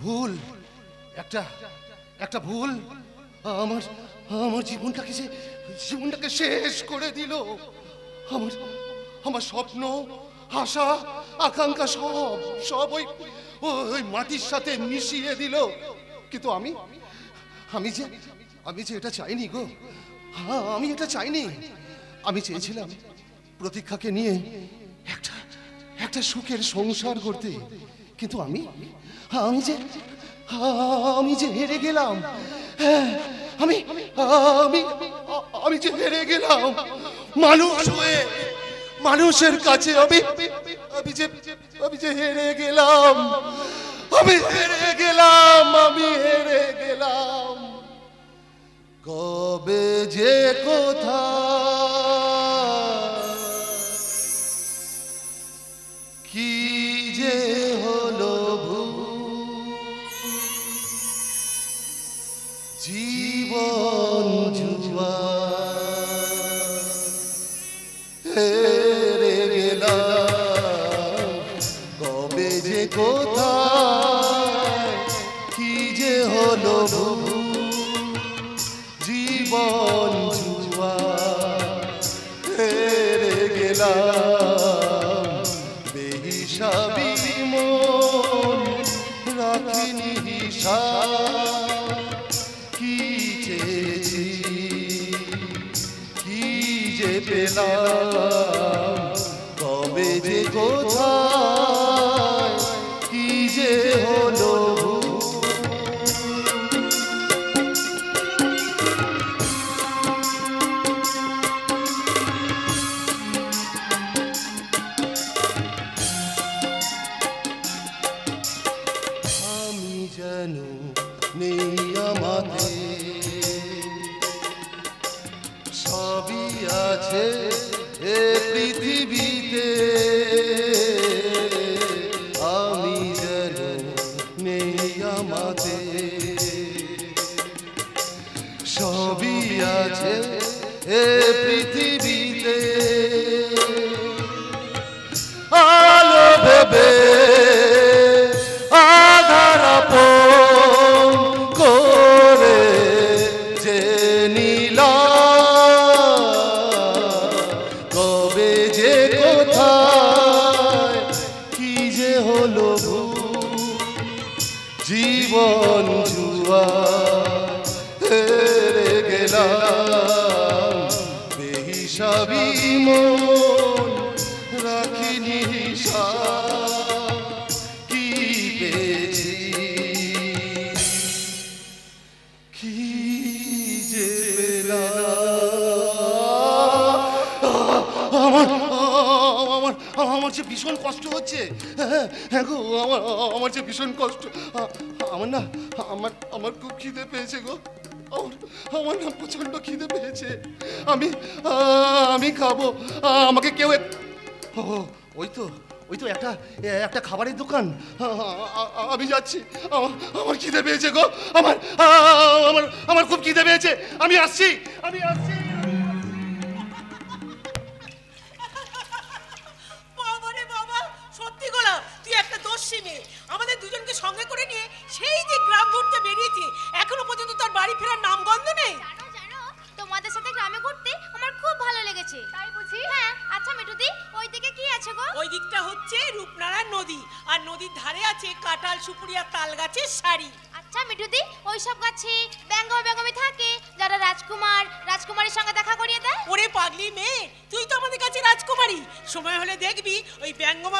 ভুল, একটা একটা ভুল আমার আমার জীবনটাকে শেষ করে দিল। আমার আমার স্বপ্ন, আশা, আকাঙ্ক্ষা সব ওই মাটির সাথে মিশিয়ে দিল। কিন্তু আমি যে এটা চাইনি গো, আমি এটা চাইনি। আমি চেয়েছিলাম প্রতীক্ষাকে নিয়ে একটা সুখের সংসার করতে। কিন্তু আমি যে হেরে গেলাম। আমি যে হেরে গেলাম মানুষ হয়ে, মানুষের কাছে আমি যে হেরে গেলাম। আমি হেরে গেলাম। কবে যে কোথা কি যে হলো জীবন জুয়া হেরে গেলাম। কবে যে কোথা কি যে হলো জীবন জুয়া হেরে গেলাম। বেহিসাবি মন রাখিনি হিসাব, কি চেয়েছি কি যে পেলাম। কবে যে কোথায় কি যে হলো নেই আমাদের। সবই আছে এ পৃথিবীতে, আমি যেন নেই আমাদের। সবই আছে এ পৃথিবীতে, আলো ভেবে আধার আপন করে যে নিলাম। কবে যে কোথায় কি যে হলো জীবন জুয়া হেরে গেলাম। বেহিসাবি মন রাখিনি হিসাব, কি পেয়েছি কি যে আমার যে ভীষণ কষ্ট হচ্ছে। হ্যাঁ গো, আমার যে ভীষণ কষ্ট। আমার খুব খিদে পেয়েছে গো। আমার না প্রচন্ড খিদে পেয়েছে। আমি খাবো। আমাকে কেউ ওই তো একটা খাবারের দোকান। আমি যাচ্ছি। আমার খিদে পেয়েছে গো। আমার খুব খিদে পেয়েছে। আমি আসছি। আমাদের দুজনকে সঙ্গে করে নিয়ে সেই যে গ্রাম ঘুরতে বেরিয়েছে, এখনো পর্যন্ত তার বাড়ি ফেরার নাম গন্ধ নেই। জানো তোমাদের সাথে গ্রামে ঘুরতে আমার খুব ভালো লেগেছে। তাই বুঝি? হ্যাঁ। আচ্ছা মিঠুদি, ওই দিকে কি আছে গো? ওই দিকটা হচ্ছে রূপনারায়ণ নদী, আর নদীর ধারে আছে কাঁঠাল, সুপুরি আর তাল গাছের সারি। আচ্ছা মিঠুদি, ওই সব গাছে বেঙ্গমি থাকে যারা রাজকুমারের সঙ্গে দেখা করিয়ে দেয়। ওরে পাগলি মেয়ে, তুই তো আমাদের কাছে রাজকুমারী। সময় হলে দেখবি ওই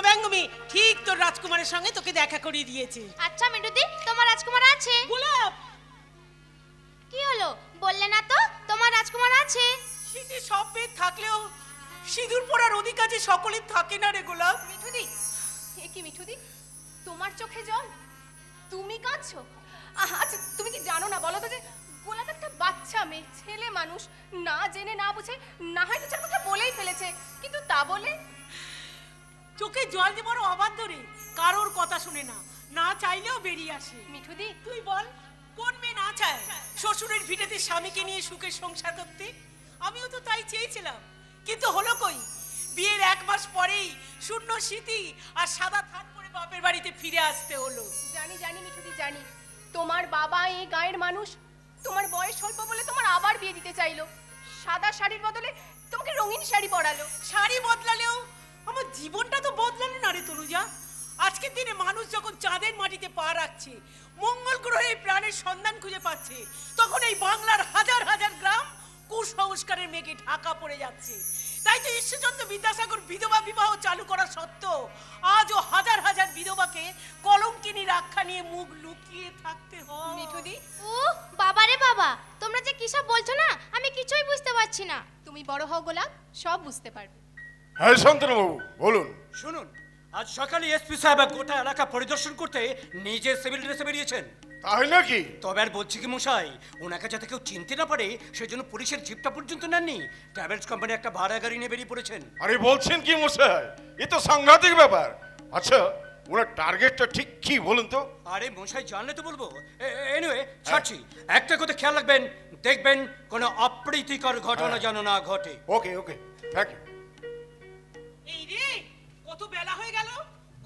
বেঙ্গমি ঠিক তোর রাজকুমারের সঙ্গে তোকে দেখা করিয়ে দিয়েছে। আচ্ছা মিঠুদি, তোমার রাজকুমার আছে? গোলাপ, কি হলো বললে না তো তোমার রাজকুমার আছে? সেটি সব পেয়ে থাকলেও সিঁদুর পরার অধিকার যে সকলের থাকে না রে গোলাপ। মিঠুদি, এ কি মিঠুদি, তোমার চোখে জল? তুমি কাঁদছো? আচ্ছা তুমি কি জানো না বলো তো যে গোলাপ একটা বাচ্চা মেয়ে, ছেলে মানুষ, না জেনে না বুঝে না হয় কিছু কথা বলেই ফেলেছে, কিন্তু তা বলে চোখে জল যে বড় অবাধ্য রে, কারোর কথা শুনে না, না চাইলেও বেরিয়ে আসে। মিঠুদি তুই বল, কোন মেয়ে না চায় শ্বশুরের ভিটেতে স্বামীকে নিয়ে সুখে সংসার করতে? আমিও তো তাই চেয়েছিলাম, কিন্তু হলো কই? বিয়ের 1 মাস পরেই শূন্য স্মৃতি আর সাদা থান পরে বাপের বাড়িতে ফিরে আসতে হলো। জানি জানি মিঠুদি জানি, তোমার বাবা এই গায়ের মানুষ, তোমার বয়স স্বল্প বলে তোমার আবার বিয়ে দিতে চাইলো, সাদা শাড়ির বদলে তোমাকে রঙিন শাড়ি পরালো। শাড়ি বদলালেও আমার জীবনটা তো বদলালো না রে তনুজা। আজকের দিনে মানুষ যখন চাঁদের মাটিতে পা রাখছে, মঙ্গল গ্রহে প্রাণের সন্ধান খুঁজে পাচ্ছে, তখন এই বাংলার হাজার হাজার গ্রাম কুসংস্কারের মেঘে ঢাকা পড়ে যাচ্ছে। তাই তো ঈশ্বরচন্দ্র বিদ্যাসাগর বিধবা বিবাহ চালু করা সত্ত্বেও আজও হাজার হাজার বিধবাকে কলঙ্কিনীর আখ্যা নিয়ে মুখ লুকিয়ে থাকতে হয়। মিঠুদি, ও বাবা রে বাবা, তোমরা যে কি সব বলছো না, আমি কিছুই বুঝতে পারছি না। তুমি বড় হও গোলাপ, সব বুঝতে পারবে। হ্যাঁ শান্তনুবাবু বলুন। শুনুন, আজ সকালে এসপি সাহেব গোটা এলাকা পরিদর্শন করতে নিজে সিভিল ড্রেসে বেরিয়েছেন। তাই নাকি? তবে আর বলছি কি মশাই, ওনাকে যাতে কেউ চিনতে না পারে সেজন্য পুলিশের জিপটা পর্যন্ত নেননি, ট্রাভেলস কোম্পানি একটা ভাড়া গাড়ি নিয়ে বেরিয়ে পড়েছেন। আরে বলছেন কি মশাই, এ তো সাংঘাতিক ব্যাপার। আচ্ছা ওনার টার্গেটটা ঠিক কি বলুন তো? আরে মশাই জানলে তো বলবো। এনিওয়ে ছাড়ছি, একটা কথা খেয়াল রাখবেন, দেখবেন কোনো অপ্রীতিকর ঘটনা যেন না ঘটে। ওকে ওকে, থ্যাংক ইউ। এই রে, কত বেলা হয়ে গেল।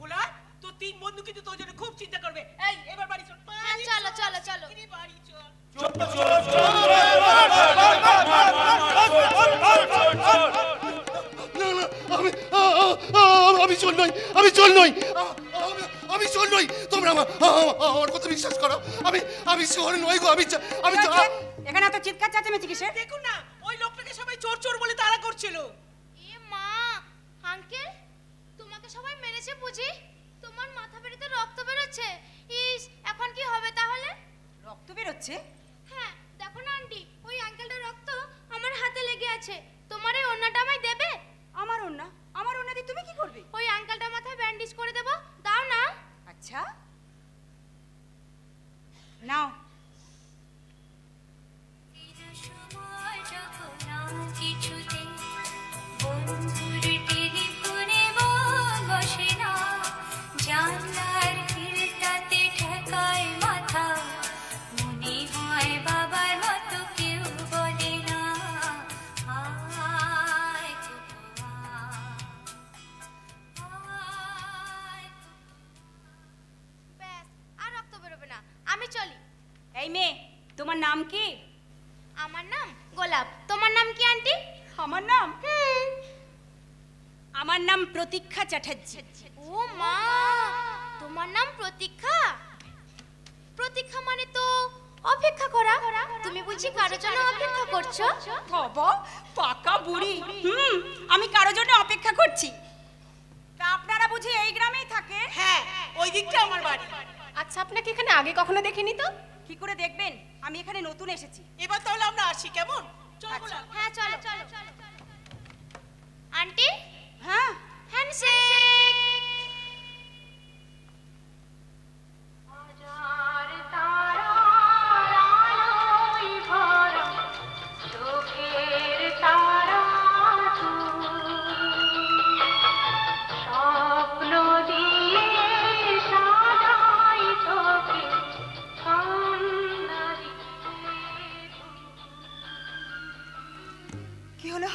গোলা, তোর তিন বন্ধু কিন্তু তোর জন্য খুব চিন্তা করবে। এই এবার বাড়ি চল। হ্যাঁ, চলো চলো চলো। বাড়ি চল। না না, আমি চোর নই, আমি চোর নই, আমি চোর নই। তোমরা আমার কথা বিশ্বাস করো, আমি চোর নই গো। আমি এখানে এত চিৎকার চেঁচামেচি কিসের? দেখুন না, ওই লোকটাকে সবাই চোর চোর বলে তাড়া করছিল। এ মা, আঙ্কেল তোমাকে সবাই মেরেছে বুঝি? তোমার মাথা বেরিতে রক্ত বেরোচ্ছে। ইস, এখন কি হবে তাহলে? রক্ত বেরোচ্ছে? হ্যাঁ, দেখো না আন্টি, ওই আঙ্কেলটার রক্ত আমার হাতে লেগে আছে। তোমার এই ওন্নাটা আমায় দেবে? আমার ওন্না? আমার ওন্না দিয়ে তুমি কি করবে? ওই আঙ্কেলটার মাথায় ব্যান্ডেজ করে দেবো, দাও না। আচ্ছা নাও। ব্যাস, আর রক্ত বেরোবে না, আমি চলি। এই মেয়ে, তোমার নাম কি? আমার নাম গোলাপ। তোমার নাম কি আন্টি? আমার নাম আমার নাম প্রতীক্ষা চ্যাটার্জি। ও মা, তোমার নাম প্রতীক্ষা? প্রতীক্ষা মানে তো অপেক্ষা করা। তুমি বুঝি কারোর জন্য অপেক্ষা করছো? বাবা, পাকা বুড়ি। আমি কারোর জন্য অপেক্ষা করছি। তা আপনারা বুঝি এই গ্রামেই থাকে? হ্যাঁ, ওই দিকটা আমার বাড়ি। আচ্ছা, আপনাকে এখানে আগে কখনো দেখিনি তো? কি করে দেখবেন, আমি এখানে নতুন এসেছি। এবার তাহলে আমরা আসি, কেমন? চল গোলা। হ্যাঁ, চলো চলো। আন্টি, হ্যাঁ, হ্যান্ডশেক। কি হলো?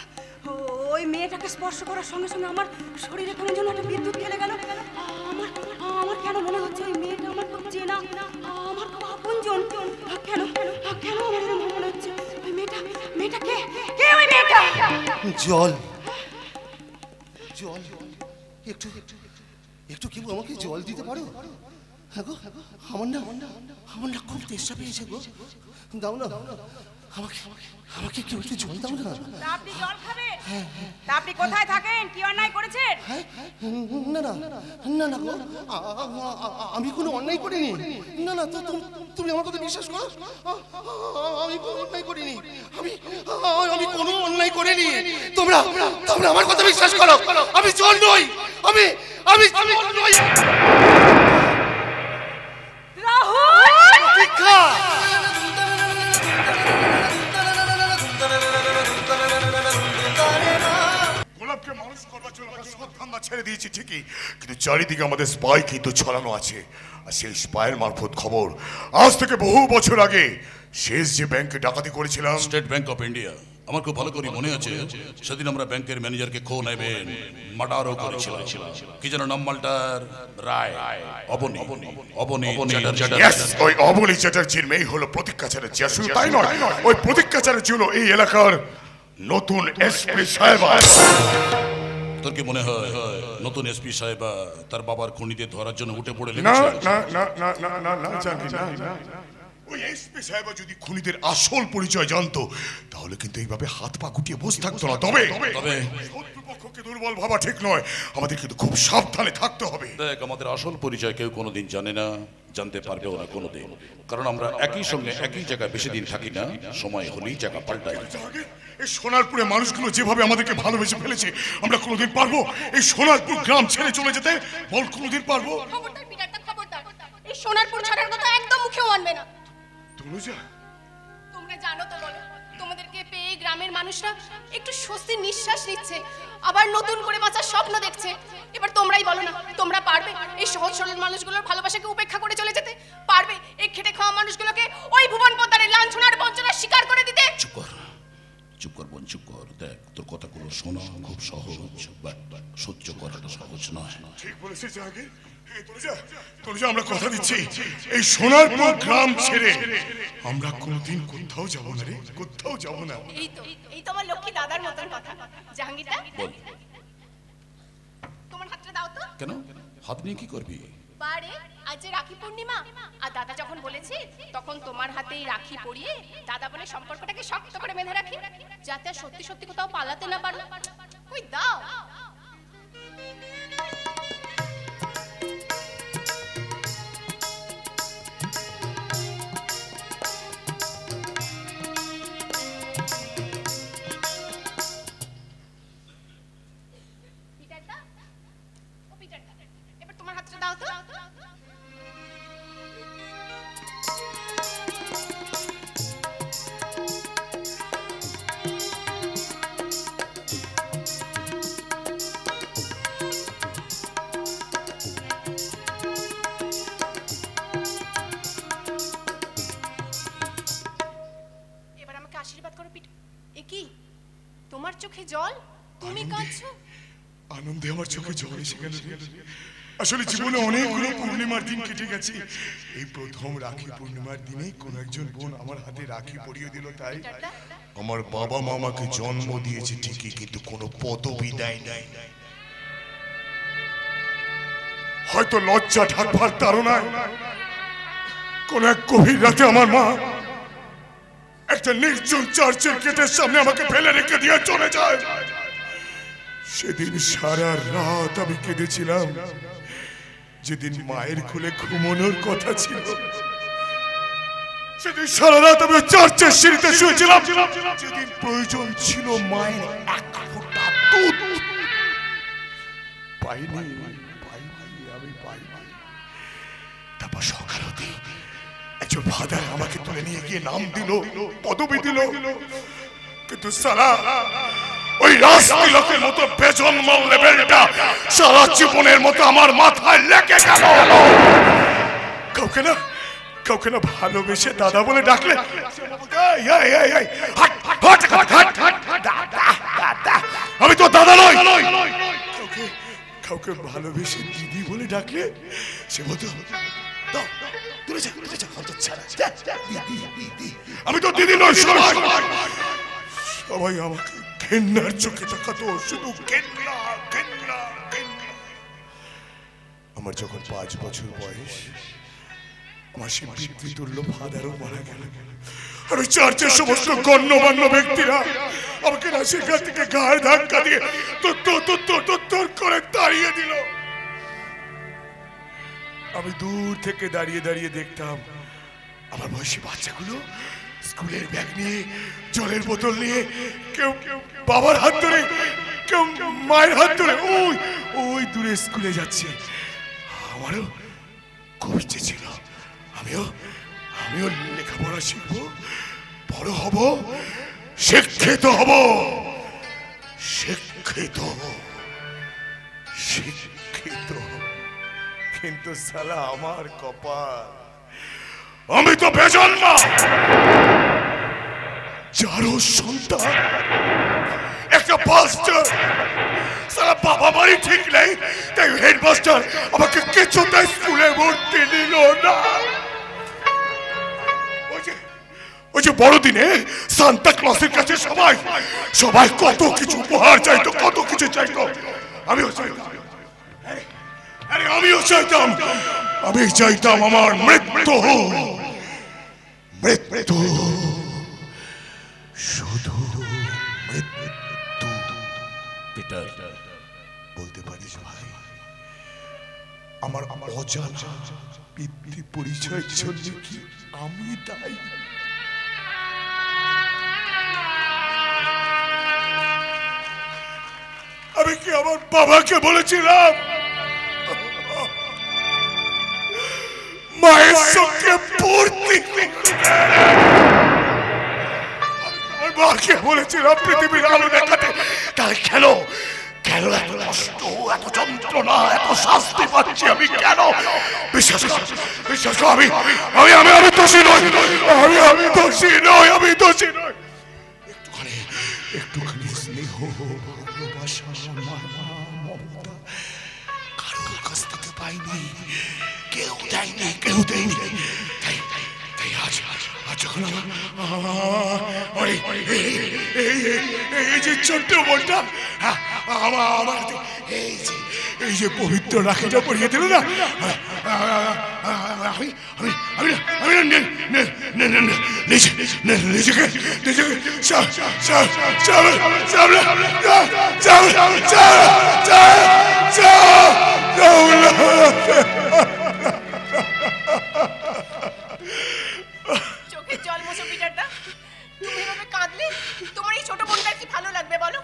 ওই মেয়েটাকে স্পর্শ করার সঙ্গে সঙ্গে আমার শরীরে কেমন যেন একটা বিদ্যুৎ খেলে গেল। আমার কেন মনে হচ্ছে ওই মেয়েটা আমার খুব চেনা, আমার খুব আপনজন। কেন কেন আমার এরকম মনে হচ্ছে? ওই মেয়েটা কে? কে ওই মেয়েটা? জল, জল, একটু একটু কেউ আমাকে জল দিতে পারো? হ্যাঁ গো, আমার না খুব তেষ্টা পেয়েছে গো। দাও না, আমাকে কেউ একটু জল দাও না। আপনি জল খাবেন? তা আপনি কোথায় থাকেন? কি অন্যায় করেছেন? না না না না গো, আমি কোনো অন্যায় করিনি। না না, তুমি আমার কথা বিশ্বাস করো, আমি কোনো অন্যায় করিনি। আমি কোনো অন্যায় করিনি। তোমরা আমার কথা বিশ্বাস করো, আমি চোর নই, আমি চোর নই। রাহুল! প্রতীক্ষা! গোলাপকে মানুষ করবার জন্য আমরা সব ধান্দা ছেড়ে দিয়েছি ঠিকই, কিন্তু চারিদিকে আমাদের স্পাই কিন্তু ছড়ানো আছে। আর সেই স্পাইয়ের মারফত খবর, আজ থেকে বহু বছর আগে শেষ যে ব্যাংকে ডাকাতি করেছিলাম, স্টেট ব্যাংক অফ ইন্ডিয়া, আমার খুব ভালো করে মনে আছে সেদিন আমরা ব্যাংকের ম্যানেজারকে খো নেবেন মার্ডারও করেছিলাম। কি যেন নাম মালটার? রায়, অবনী চ্যাটার্জি। Yes, ওই অবনী চ্যাটার্জির মেয়ে হলো প্রতীক্ষা চ্যাটার্জি। আর শুধু তাই নয়, ওই প্রতীক্ষা চ্যাটার্জি হলো এই এলাকার নতুন এসপি সাহেব। তোর কি মনে হয় নতুন এসপি সাহেব তার বাবার খুনিদের ধরার জন্য উঠে পড়ে না লেগেছে? না না না না না না জানি না। ওই এসপি সাহেব যদি খুনিদের আসল পরিচয় জানতো তাহলে কিন্তু এইভাবে হাত পা গুটিয়ে বসে থাকতো না। তবে শত্রুপক্ষকে দুর্বল ভাবা ঠিক নয়, আমাদের কিন্তু খুব সাবধানে থাকতে হবে। দেখ, আমাদের আসল পরিচয় কেউ কোনোদিন জানে না, জানতে পারবেও না কোনোদিন, কারণ আমরা একই সঙ্গে একই জায়গায় বেশি দিন থাকি না, সময় হলেই জায়গা পাল্টাই। এই সোনারপুরে মানুষগুলো যেভাবে আমাদেরকে ভালোবেসে ফেলেছে, আমরা কোনোদিন পারবো এই সোনারপুর গ্রাম ছেড়ে চলে যেতে? বল, কোনোদিন পারবো? খবরদার বিরাটদা, খবরদার। এই সোনারপুর ছাড়ার কথা একদম মুখেও আনবে না। তনুজা, তোমরা জানো তো বলো, তোমাদেরকে পেয়ে গ্রামের মানুষরা একটু স্বস্তির নিঃশ্বাস নিচ্ছে, আবার নতুন করে বাঁচার স্বপ্ন দেখছে। এবার তোমরাই বলো না, তোমরা পারবে এই সহজ সরল মানুষগুলোর ভালোবাসাকে উপেক্ষা করে চলে যেতে? পারবে এই খেটে খাওয়া মানুষগুলোকে ওই ভুবন পোদ্দারের লাঞ্ছনার বঞ্চনার শিকার করে দিতে? চুপ কর বোন, চুপ কর। দেখ, তোর কথাগুলো শোনা খুব সহজ, বাট সহ্য করাটা সহজ নয়। ঠিক বলেছিস জাহাঙ্গীর। তনুজা, আমরা কথা দিচ্ছি এই সোনারপুর গ্রাম ছেড়ে আমরা কোনোদিন কোথাও যাব না রে, কোথাও যাব না। এই তো আমার লক্ষ্মী দাদার মতন কথা। জাহাঙ্গীরদা, বল। তোমার হাতটা দাও তো। কেন? হাত নিয়ে কি করবি? বারে, আজ যে রাখি পূর্ণিমা, আর দাদা যখন বলেছে তখন তোমার হাতেই রাখি পরিয়ে দাদা বলে সম্পর্কটাকে শক্ত করে বেঁধে রাখি, যাতে আর সত্যি সত্যি কোথাও পালাতে না পারো। ওই দাও। এবার তোমার হাতটা দাও তো। এবার আমাকে আশীর্বাদ করো পিট। এ কি তোমার চোখে জল? তুমি কাঁদছো? আনন্দে আমার চোখে জল এসে গেল। আসলে জীবনে অনেকগুলো পূর্ণিমার দিন কেটে গেছে, এই প্রথম রাখি পূর্ণিমার দিনে কোন একজন বোন আমার হাতে রাখি পরিয়ে দিল। তাই আমার বাবা মা আমাকে জন্ম দিয়েছে ঠিকই, কিন্তু কোনো পদবি দেয় নাই। হয়তো লজ্জা ঢাকবার তাড়নায় কোন এক গভীর রাতে আমার মা একটা নির্জন চার্চের গেটের সামনে আমাকে ফেলে রেখে দিয়ে চলে যায়। সেদিন সারা রাত আমি কেঁদেছিলাম। যেদিন মায়ের কোলে ঘুমানোর কথা ছিল, সেদিন সারা রাত আমি চার্চের সিঁড়িতে শুয়েছিলাম। যেদিন প্রয়োজন ছিল মায়ের এক ফোঁটা দুধ পাইনি, আমি পাইনি। তারপর সকাল হতে একজন ফাদার আমাকে তুলে নিয়ে গিয়ে নাম দিল, পদবি দিল, কিন্তু সালা ওই রাজতিলকের মতো বেজন্ম লেভেলটা সারা জীবনের মতো আমার মাথায় লেগে গেল। কাউকে না ভালোবেসে দাদা বলে ডাকলে আমি তো দাদা নই। কাউকে ভালোবেসে দিদি বলে ডাকলে সে বলতো আমি তো দিদি নই। সবাই আমাকে ঘেন্নার চোখে তাকাতো, শুধু ঘেন্না ঘেন্না ঘেন্না। আমার যখন 5 বছর বয়স, আমার সে পিতৃতুল্য ফাদারও মারা গেল। আর ওই চার্চের সমস্ত গণ্যমান্য ব্যক্তিরা আমাকে না সেখান থেকে গায়ে ধাক্কা দিয়ে তোর করে তাড়িয়ে দিল। আমি দূর থেকে দাঁড়িয়ে দাঁড়িয়ে দেখতাম আমার বয়সী বাচ্চাগুলো স্কুলের ব্যাগ নিয়ে, জলের বোতল নিয়ে, কেউ বাবার হাত ধরে, কেউ মায়ের হাত ধরে ওই দূরে স্কুলে যাচ্ছে। আমারও খুব ইচ্ছে ছিল আমিও লেখাপড়া শিখবো, বড় হব, শিক্ষিত হব, শিক্ষিত। কিন্তু সালা আমার কপাল, আমি তো বেজন্মা। যারও সন্তান একটা বাস্টার, সারা বাবা মারই ঠিক নেই, তাই হেডমাস্টার আমাকে কিছুতেই স্কুলে ভর্তি নিল না। ওই যে বড়দিনে সান্তা ক্লসের কাছে সবাই কত কিছু উপহার চাইতো, কত কিছু চাইতো, আমিও চাইতাম আমার মৃত্যু, শুধু মৃত্যু। পিটার, বলতে পারিস ভাই, আমার অজানা পিতৃ পরিচয়ের জন্য কি আমি দায়ী? আমি কি আমার বাবাকে বলেছিলাম মায়ের সঙ্গে পূর্তি? আমার মাকে বলেছিলাম পৃথিবীর আলো দেখাতে, তাহলে কেন কেন এত কষ্ট, এত যন্ত্রণা, এত শাস্তি পাচ্ছি আমি কেন? বিশ্বাস কর, আমি দোষী নই, আমি দোষী নই, আমি দোষী নই। একটুখানি স্নেহ, ভালোবাসা, মমতা কারোর কাছ থেকে পাইনি, কেউ দেয়নি। তাই আজ যখন এই যে ছোট্ট বোনটা আমার এই যে পবিত্র রাখিটা পরিয়ে দিল না, নিজেকে চোখের জল মোছো পিটারদা, তুমি এভাবে কাঁদলে তোমার এই ছোট বোনটার কি ভালো লাগবে বলো?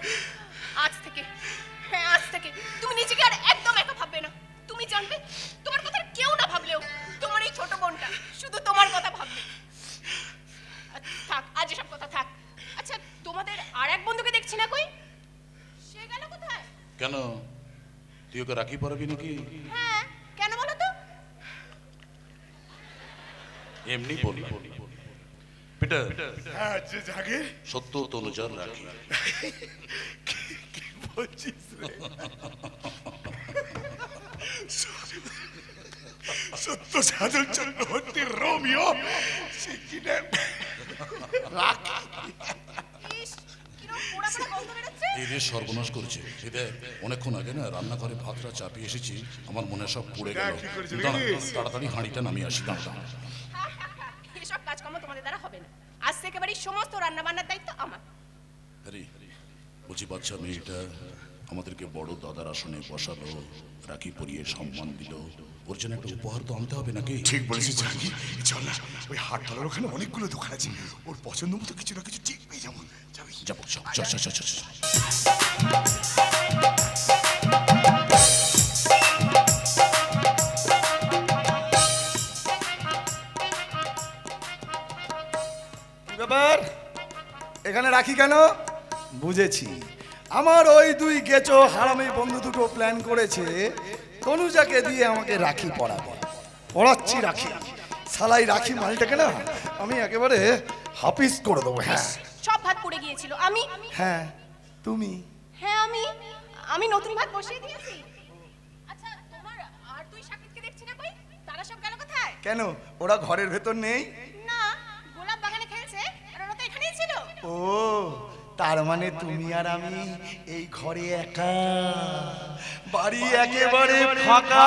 আজ থেকে তুমি নিজেকে আর একদম একা ভাববে না। তুমি জানবে তোমার কথা কেউ না ভাবলেও তোমার এই ছোট বোনটা শুধু তোমার কথা ভাববে। থাক, আজ এসব কথা থাক। আচ্ছা, তোমাদের আর এক বন্ধুকে দেখছি না, কই সে গেল কোথায়? কেন তুই ওকে রাখি পরাবি নাকি? হ্যাঁ, কেন বলো তো? এমনি বলি পিটার, হ্যাঁ যে জাগে সত্য তনুজার রাখি। কি বলছিস রে? সত্য সাধন চক্রবর্তী রোমিও সে কিনে এই রে সর্বনাশ করেছে। অনেকক্ষণ আগে না রান্নাঘরে ভাতটা চাপিয়ে এসেছি, আমার মনে সব পুড়ে গেল। তাড়াতাড়ি হাঁড়িটা নামিয়ে আসি। এসব কাজকর্ম তোমাদের দ্বারা হবে না। আজ থেকে বাড়ির সমস্ত রান্না বান্নার দায়িত্ব আমার। আরে বুঝি বাচ্চা মেয়েটা আমাদেরকে বড় দাদার আসনে বসালো, রাখি পরিয়ে সম্মান দিল, ওর জন্য একটা উপহার তো আনতে হবে নাকি? ঠিক বলেছিস জানি। চল না, ওই হাটতলার ওখানে অনেকগুলো দোকান আছে, ওর পছন্দ মতো কিছু না কিছু ঠিক পেয়ে যাবো। যাবো, চল। ব্যাপার, এখানে রাখি কেন? বুঝেছি, আমার ওই দুই গেচো হারামি বন্ধু দুটো প্ল্যান করেছে তনুজাকে দিয়ে আমাকে রাখি পড়াচ্ছি রাখি। সালাই রাখি মালটাকে না আমি একেবারে হাফিজ করে দেবো। হ্যাঁ, সব ভাত পড়ে গিয়েছিল। হ্যাঁ তুমি? হ্যাঁ, আমি নতুন ভাত বসিয়ে দিয়েছি। আচ্ছা, তোমার আর দুই শাকিবকে দেখছি না, কই তারা সব গেল কোথায়? কেন, ওরা ঘরের ভেতর নেই? না, গোলাপ বাগানে খেলছে, আর ওরা তো এখানেই ছিল। ও, তার মানে তুমি আর আমি এই ঘরে একা, বাড়ি একেবারে ফাঁকা।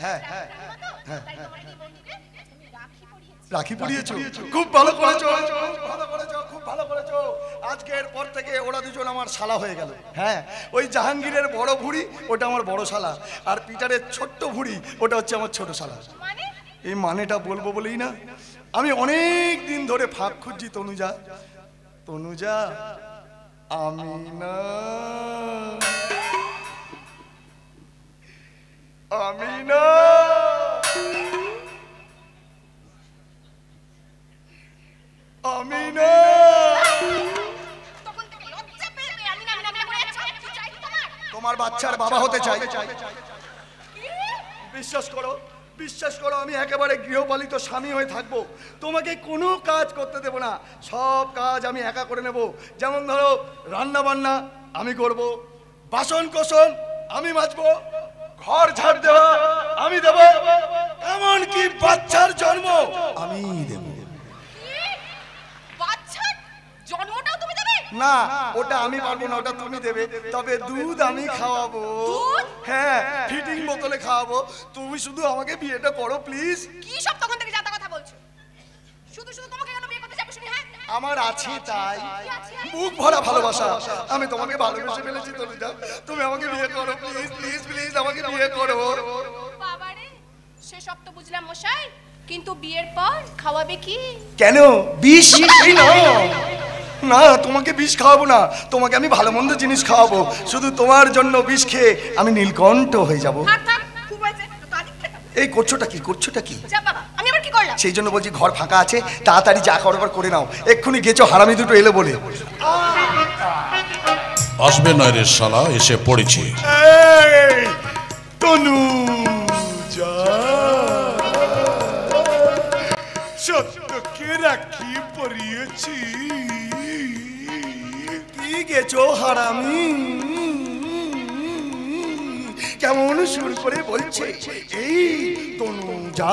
হ্যাঁ, রাখি পরিয়েছো? খুব ভালো করেছো, খুব ভালো করেছো। আজকের পর থেকে ওরা দুজন আমার শালা হয়ে গেল। হ্যাঁ, ওই জাহাঙ্গীরের বড় ভুঁড়ি ওটা আমার বড় শালা, আর পিটারের ছোট্ট ভুঁড়ি ওটা হচ্ছে আমার ছোট শালা। এই মানেটা বলবো বলেই না আমি অনেক দিন ধরে ফাঁক খুঁজছি। তনুজা আমি না, আমি না, আমি না। তোমার বাচ্চার বাবা হতে চাই। বিশ্বাস করো, বিশ্বাস করো আমি একেবারে গৃহপালিত স্বামী হয়ে থাকবো, তোমাকে কোনো কাজ করতে দেব না, সব কাজ আমি একা করে নেব। যেমন ধরো রান্না বান্না আমি করব, বাসন কোসন আমি মাজবো, ঘর ঝাড় দেওয়া আমি দেব, এমনকি বাচ্চার জন্ম আমি দেব। বাচ্চার জন্মটাও তুমি দেবে? না ওটা আমি পারবো না, ওটা তুমি দেবে। তবে দুধ আমি খাওয়াবো, হ্যাঁ ফিটিং বোতলে খাওয়াবো। তুমি শুধু আমাকে বিয়েটা করো প্লিজ। কি সব তখন থেকে যাতা কথা বলছো? শুধু শুধু তোমাকে কেন বিয়ে করতে যাবো শুনি? হ্যাঁ আমার আছে তাই, বুক ভরা ভালোবাসা, আমি তোমাকে ভালোবেসে ফেলেছি তনুজা, তুমি আমাকে বিয়ে করো প্লিজ প্লিজ প্লিজ, আমাকে বিয়ে করো। বাবারে সে সব তো বুঝলাম মশাই, কিন্তু বিয়ের পর খাওয়াবে কি? কেন বিষ? না তোমাকে বিষ খাওয়াবো না, তোমাকে আমি ভালো মন্দ জিনিস খাওয়াবো। শুধু তোমার জন্য বিষ খেয়ে আমি নীলকণ্ঠ হয়ে যাবো। থাক থাক খুব হয়েছে, তারিখ খেতে। এই করছোটা কি, করছোটা কি? যা বাবা, আমি আবার কি করলাম? সেই জন্য বলছি ঘর ফাঁকা আছে, তাড়াতাড়ি যা করবার করে নাও, এক্ষুনি গেছো হারামি দুটো এলো বলে। আসবে নয় রে শালা, এসে পড়েছি। তনু সত্যকে রাখি পরিয়েছি। কি গেছো হারামি, কেমন সুর করে বলছে এই তনু যা,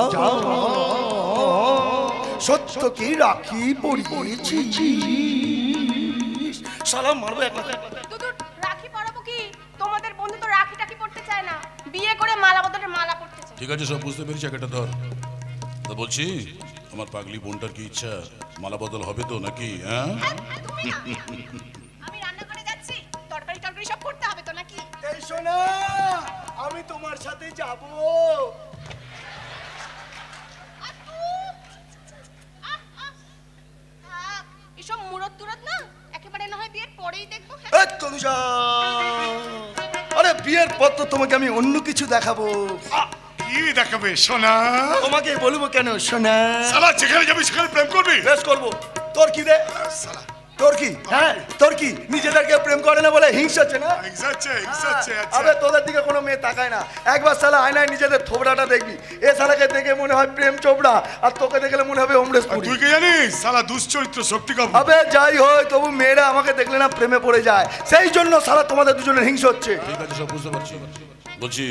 সত্য কি রাখি পরিয়েছি। সালাম মারবো এক লাখ। দুদু রাখি পরাবো কি? তোমাদের বন্ধু তো রাখি টাকি পড়তে চায় না, বিয়ে করে মালা বদলে মালা পড়তে চায়। ঠিক আছে সব বুঝতে পেরেছি, একটা ধর। তা বলছি আমার পাগলি বোনটার কি ইচ্ছা, মালা বদল হবে তো নাকি? হ্যাঁ আমি রান্না করে যাচ্ছি, তরকারি টরকারি সব করতে হবে তো নাকি? এই শোনা, আমি তোমার সাথে যাব। এসব মুরত তুরত না একেবারে না হয় বিয়ের পরেই দেখবো। এই তনুজা, আরে বিয়ের পর তো তোমাকে আমি অন্য কিছু দেখাবো। কি দেখাবে সোনা? তোমাকে বলবো কেন সোনা? শালা যেখানে যাবি সেখানে প্রেম করবি? বেশ করবো। তোর কি রে? শালা তোর কি? হ্যাঁ তোর কি? নিজেদেরকে প্রেম করে না বলে হিংসা হচ্ছে না? হিংসাচ্ছে। আবে তোদের দিকে কোনো মেয়ে তাকায় না, একবার শালা আয়নায় নিজেদের থোবড়াটা দেখবি, এ শালাকে দেখে মনে হয় প্রেম চোপড়া, আর তোকে দেখলে মনে হবে অমরেশ পুরী। তুই কি জানিস শালা দুশ্চরিত্র শক্তি কাপড়। আবে যাই হয় তবু মেয়েরা আমাকে দেখলে না প্রেমে পড়ে যায়, সেই জন্য শালা তোমাদের দুজনের হিংসা হচ্ছে। ঠিক আছে সব বুঝতে পারছি। বলছি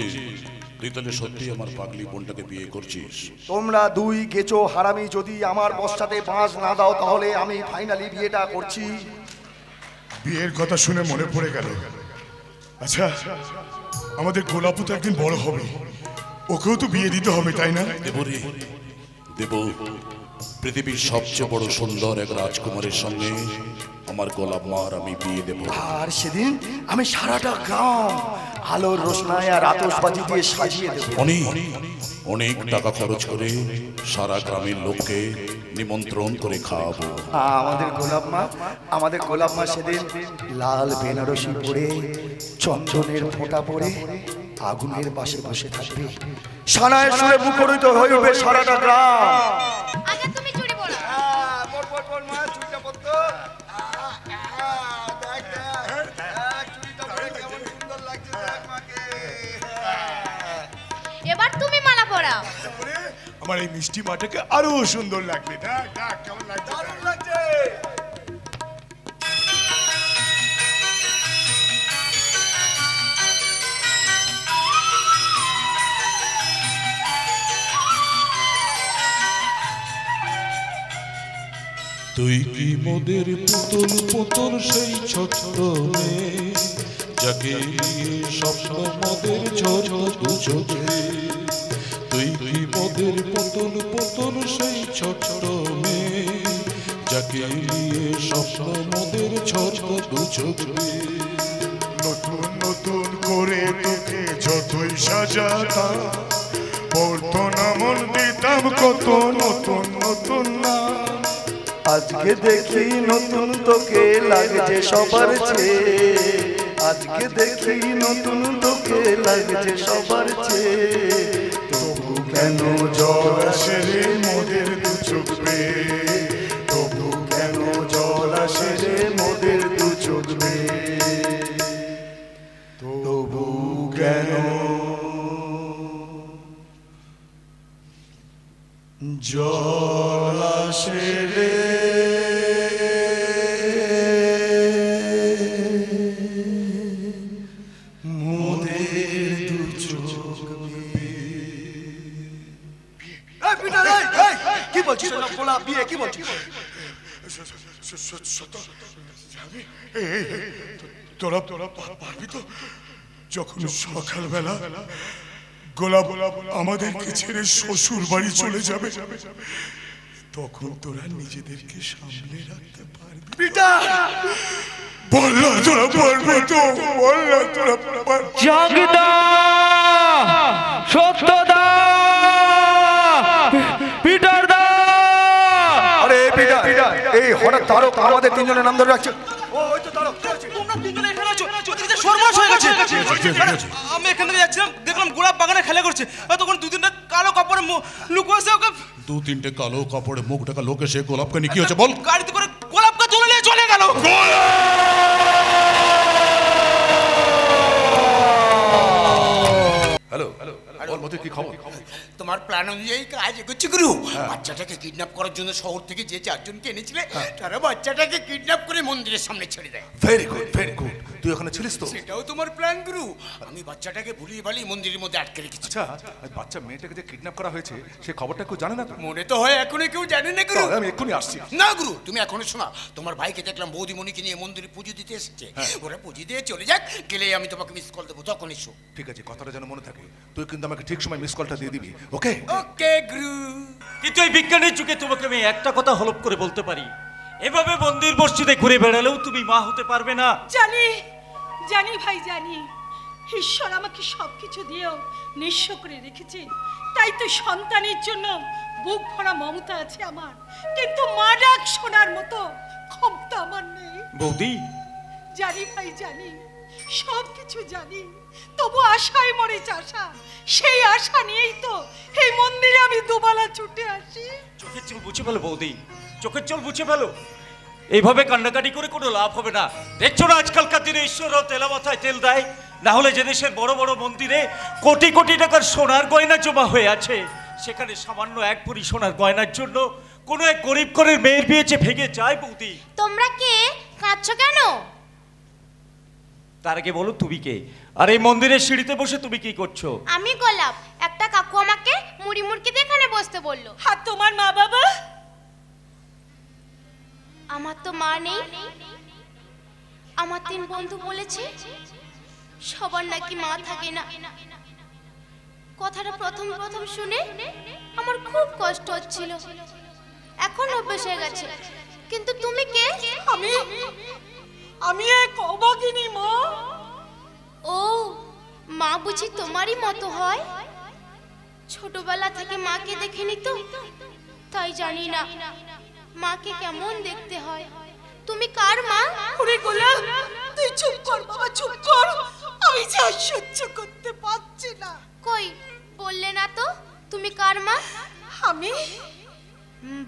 তুই তাহলে সত্যি আমার পাগলি বোনটাকে বিয়ে করছিস? তোমরা দুই গেছো হারামি, যদি আমার বস্তাতে বাঁশ না দাও তাহলে আমি ফাইনালি বিয়েটা করছি। বিয়ের কথা শুনে মনে পড়ে গেল, আচ্ছা আমাদের গোলাপু তো একদিন বড় হবে, ওকেও তো বিয়ে দিতে হবে তাই না? দেব রে দেব, পৃথিবীর সবচেয়ে বড় সুন্দর এক রাজকুমারের সঙ্গে আমার গোলাপ মার আমি বিয়ে দেব। আর সেদিন আমি সারাটা গ্রাম আলোর রোশনায় আর আতশবাজি দিয়ে সাজিয়ে দেব। অনেক অনেক টাকা খরচ করে সারা গ্রামের লোককে নিমন্ত্রণ করে খাওয়াবো। আমাদের গোলাপ মা সেদিন লাল বেনারসি পরে, চন্দনের ফোঁটা পরে আগুনের পাশে বসে থাকবে, সানায় সুরে মুখরিত হয়ে উঠবে সারাটা গ্রাম। আগে তুমি চুরি বলো। এবার তুমি মালা পরাও। আমার এই মিষ্টি মাটাকে আরো সুন্দর লাগবে। দেখ দেখ কেমন লাগছে। দারুণ লাগছে। তুই কি মোদের পুতুল পুতুল সেই ছোট্ট মেয়ে, যাকে নিয়ে স্বপ্ন মোদের ঝড় দু চোখে। তুই কি মোদের পুতুল পুতুল সেই ছোট্ট মেয়ে, যাকে নিয়ে স্বপ্ন মোদের ঝড় দু চোখে। নতুন নতুন করে তোকে যতই সাজাতাম, পড়তো না মন দিতাম কত নতুন নতুন নাম। আজকে দেখি নতুন তোকে লাগছে সবার চেয়ে, আজকে দেখি নতুন তোকে লাগছে সবার চেয়ে। তবু কেন জল আসে রে মোদের দু চোখ বেয়ে, তবু কেন জল আসে রে মোদের দু চোখ বেয়ে, তবু কেন। জল আসে রে মোদের দু চোখ কি বলছিস বলা বিয়ে কি বলছিস? তোরা পারবি তো? যখন সকালবেলা গোলাপ আমাদেরকে ছেড়ে শ্বশুর বাড়ি চলে যাবে, তখন তোরা নিজেদেরকে সামলে রাখতে পারবি? পিতা বল না তোরা পারবে তো? বল না তোরা পারবে? জগদা, সত্যদা, পিটার দা। আরে পিতা এই হঠাৎ তারক আমাদের তিনজনের নাম ধরে রাখছে। ওই তো তারক, তোমরা তিনজনে এখানে আছো, চতুর্দিকে সর্বনাশ হয়ে গেছে। আমি এখান থেকে যাচ্ছিলাম, দেখলাম গোলাপ বাগানে খেলা করছে, তখন দু তিনটা কালো কাপড়ে লুকোছে ওকে। দু তিনটে কালো কাপড়ে মুখ ঢাকা লোক এসে গোলাপকে নিয়ে কি হচ্ছে বল? গাড়িতে করে গোলাপকে তুলে নিয়ে চলে গেল। হ্যালো বল মতে কি খবর? তোমার প্ল্যান অনুযায়ী কাজ এগোচ্ছে গুরু। বাচ্চাটাকে কিডন্যাপ করার জন্য শহর থেকে যে চারজনকে এনেছিলে তারা বাচ্চাটাকে কিডন্যাপ করে মন্দিরের সামনে ছেড়ে দেয়। Very good. তুই ওখানে ছিলিস তো? সেটাও তোমার প্ল্যান গুরু। আমি বাচ্চাটাকে ভুলিয়ে ভালিয়ে মন্দিরের মধ্যে আটকে রেখেছি। আচ্ছা বাচ্চা মেয়েটাকে যে কিডন্যাপ করা হয়েছে সে খবরটা কেউ জানে না তো? মনে তো হয় এখনো কেউ জানে না গুরু। আমি এক্ষুনি আসছি। না গুরু, তুমি এখনো শোনা। তোমার ভাইকে দেখলাম বৌদিমণিকে নিয়ে মন্দিরে পুজো দিতে এসেছে। ওরা পুজো দিয়ে চলে যাক, গেলে আমি তোমাকে মিস কল দেবো, তখন এসো। ঠিক আছে, কথাটা যেন মনে থাকে। তুই কিন্তু আমাকে ঠিক সময় মিস কলটা দিয়ে দিবি, ওকে? ওকে গুরু। কিন্তু এই বিজ্ঞানের যুগে তোমাকে আমি একটা কথা হলপ করে বলতে পারি, এভাবে মন্দির মসজিদে ঘুরে বেড়ালেও তুমি মা হতে পারবে না। জানি ভাই, জানি ঈশ্বর আমাকে সবকিছু দিয়েও নিঃস্ব করে রেখেছে। তাই তো সন্তানের জন্য বুক ভরা মমতা আছে আমার, কিন্তু মা ডাক শোনার মতো ক্ষমতা আমার নেই। বৌদি, জানি ভাই, জানি সবকিছু জানি, তবু আশায় মরে চাষা। সেই আশা নিয়েই তো এই মন্দিরে আমি দুবেলা ছুটে আসি। চোখের চোখ বুঝে ফেলো বৌদি, চোখের চোখ বুঝে ফেলো। এইভাবে কান্নাকাটি করে কোনো লাভ হবে না। দেখছো না আজকালকার দিনে ঈশ্বরও তেলা মাথায় তেল দেয়। না হলে যে দেশের বড় বড় মন্দিরে কোটি কোটি টাকার সোনার গয়না জমা হয়ে আছে, সেখানে সামান্য এক ভরি সোনার গয়নার জন্য কোনো এক গরিব করে মেয়ের বিয়ে যে ভেঙে যায়। বৌদি, তোমরা কে? কাঁদছো কেন? তার আগে বলো তুমি কে, আর এই মন্দিরের সিঁড়িতে বসে তুমি কি করছো? আমি গোলাপ। একটা কাকু আমাকে মুড়ি মুড়কি দিয়ে এখানে বসতে বললো। আর তোমার মা বাবা? আমার তো মা নেই। আমার 3 বন্ধু বলেছে সবার নাকি মা থাকে না। কথাটা প্রথম শুনে আমার খুব কষ্ট হচ্ছিল, এখন অভ্যেস হয়ে গেছে। কিন্তু তুমি কে? আমি এক অভাগিনী মা। ও, মা বুঝি তোমারই মতো হয়? ছোটবেলা থেকে মাকে দেখিনি তো, তাই জানি না মাকে কেমন দেখতে হয়। তুমি কার মা? ওরে গোলাপ, তুই চুপ কর বাবা, চুপ কর। আমি যে আর সহ্য করতে পারছি না। কই বললে না তো তুমি কার মা? আমি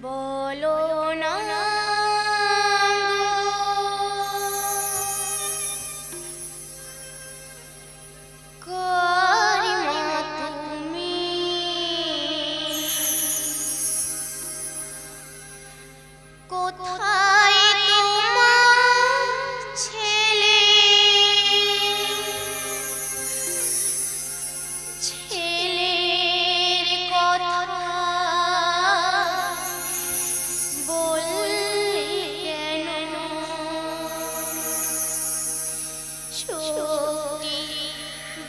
বলো না কার মা তুমি? কোথায় তোমার ছেলে? ছেলের কথা বললে কেন? চোখে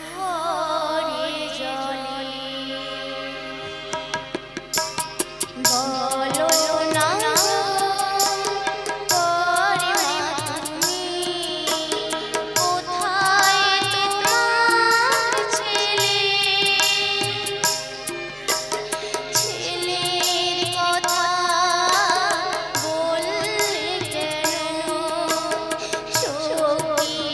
ভরে জলে বলো না কার মা তুমি? কোথায় তোমার ছেলে? ছেলের কথা বললে কেন? চোখে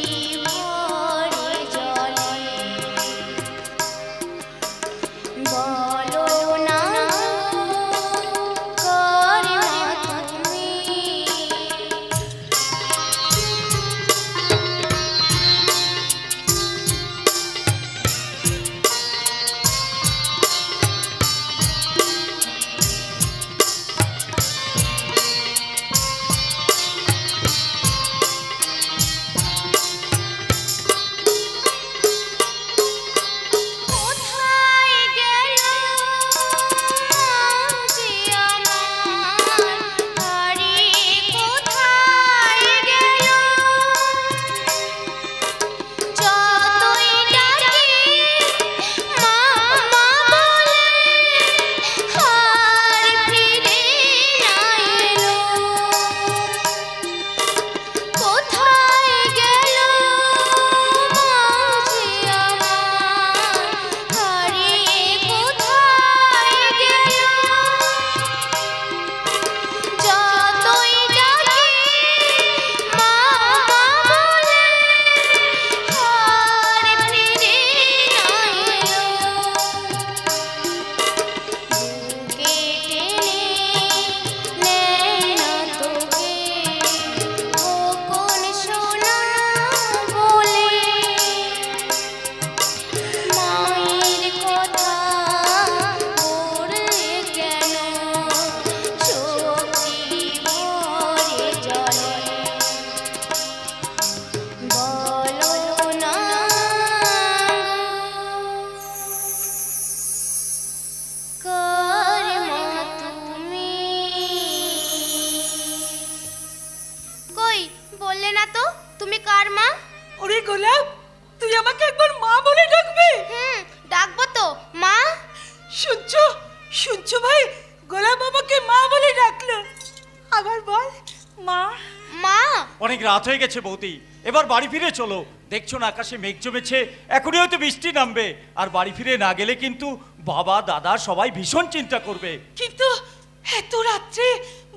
বললে না তো তুমি কার মা? ওরে গোলাপ, তুই আমাকে একবার মা বলে ডাকবি? ডাকবো তো মা। শুনছো শুনছো ভাই, গোলাপ আমাকে মা বলে ডাকলো। আবার বল মা। মা। অনেক রাত হয়ে গেছে বৌদি, এবার বাড়ি ফিরে চলো। দেখছো না আকাশে মেঘ জমেছে, এখনই হয়তো বৃষ্টি নামবে। আর বাড়ি ফিরে না গেলে কিন্তু বাবা দাদা সবাই ভীষণ চিন্তা করবে। কিন্তু এত রাত্রে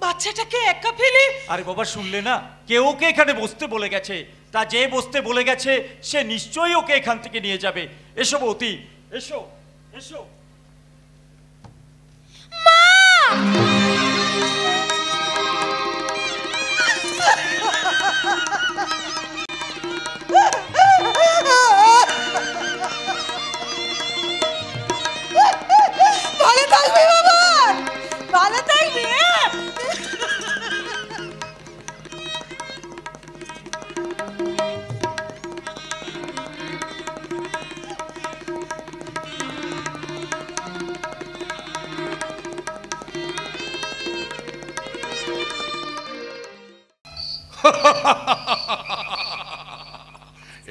বাচ্চাটাকে একা ফেলে? আরে বাবা শুনলে না, কেউ ওকে এখানে বসতে বলে গেছে। তা যে বসতে বলে গেছে সে নিশ্চয়ই ওকে এখান থেকে নিয়ে যাবে। এসো বৌদি, এসো এসো। মা! ভালো থাকবি বাবা, ভালো থাকবি।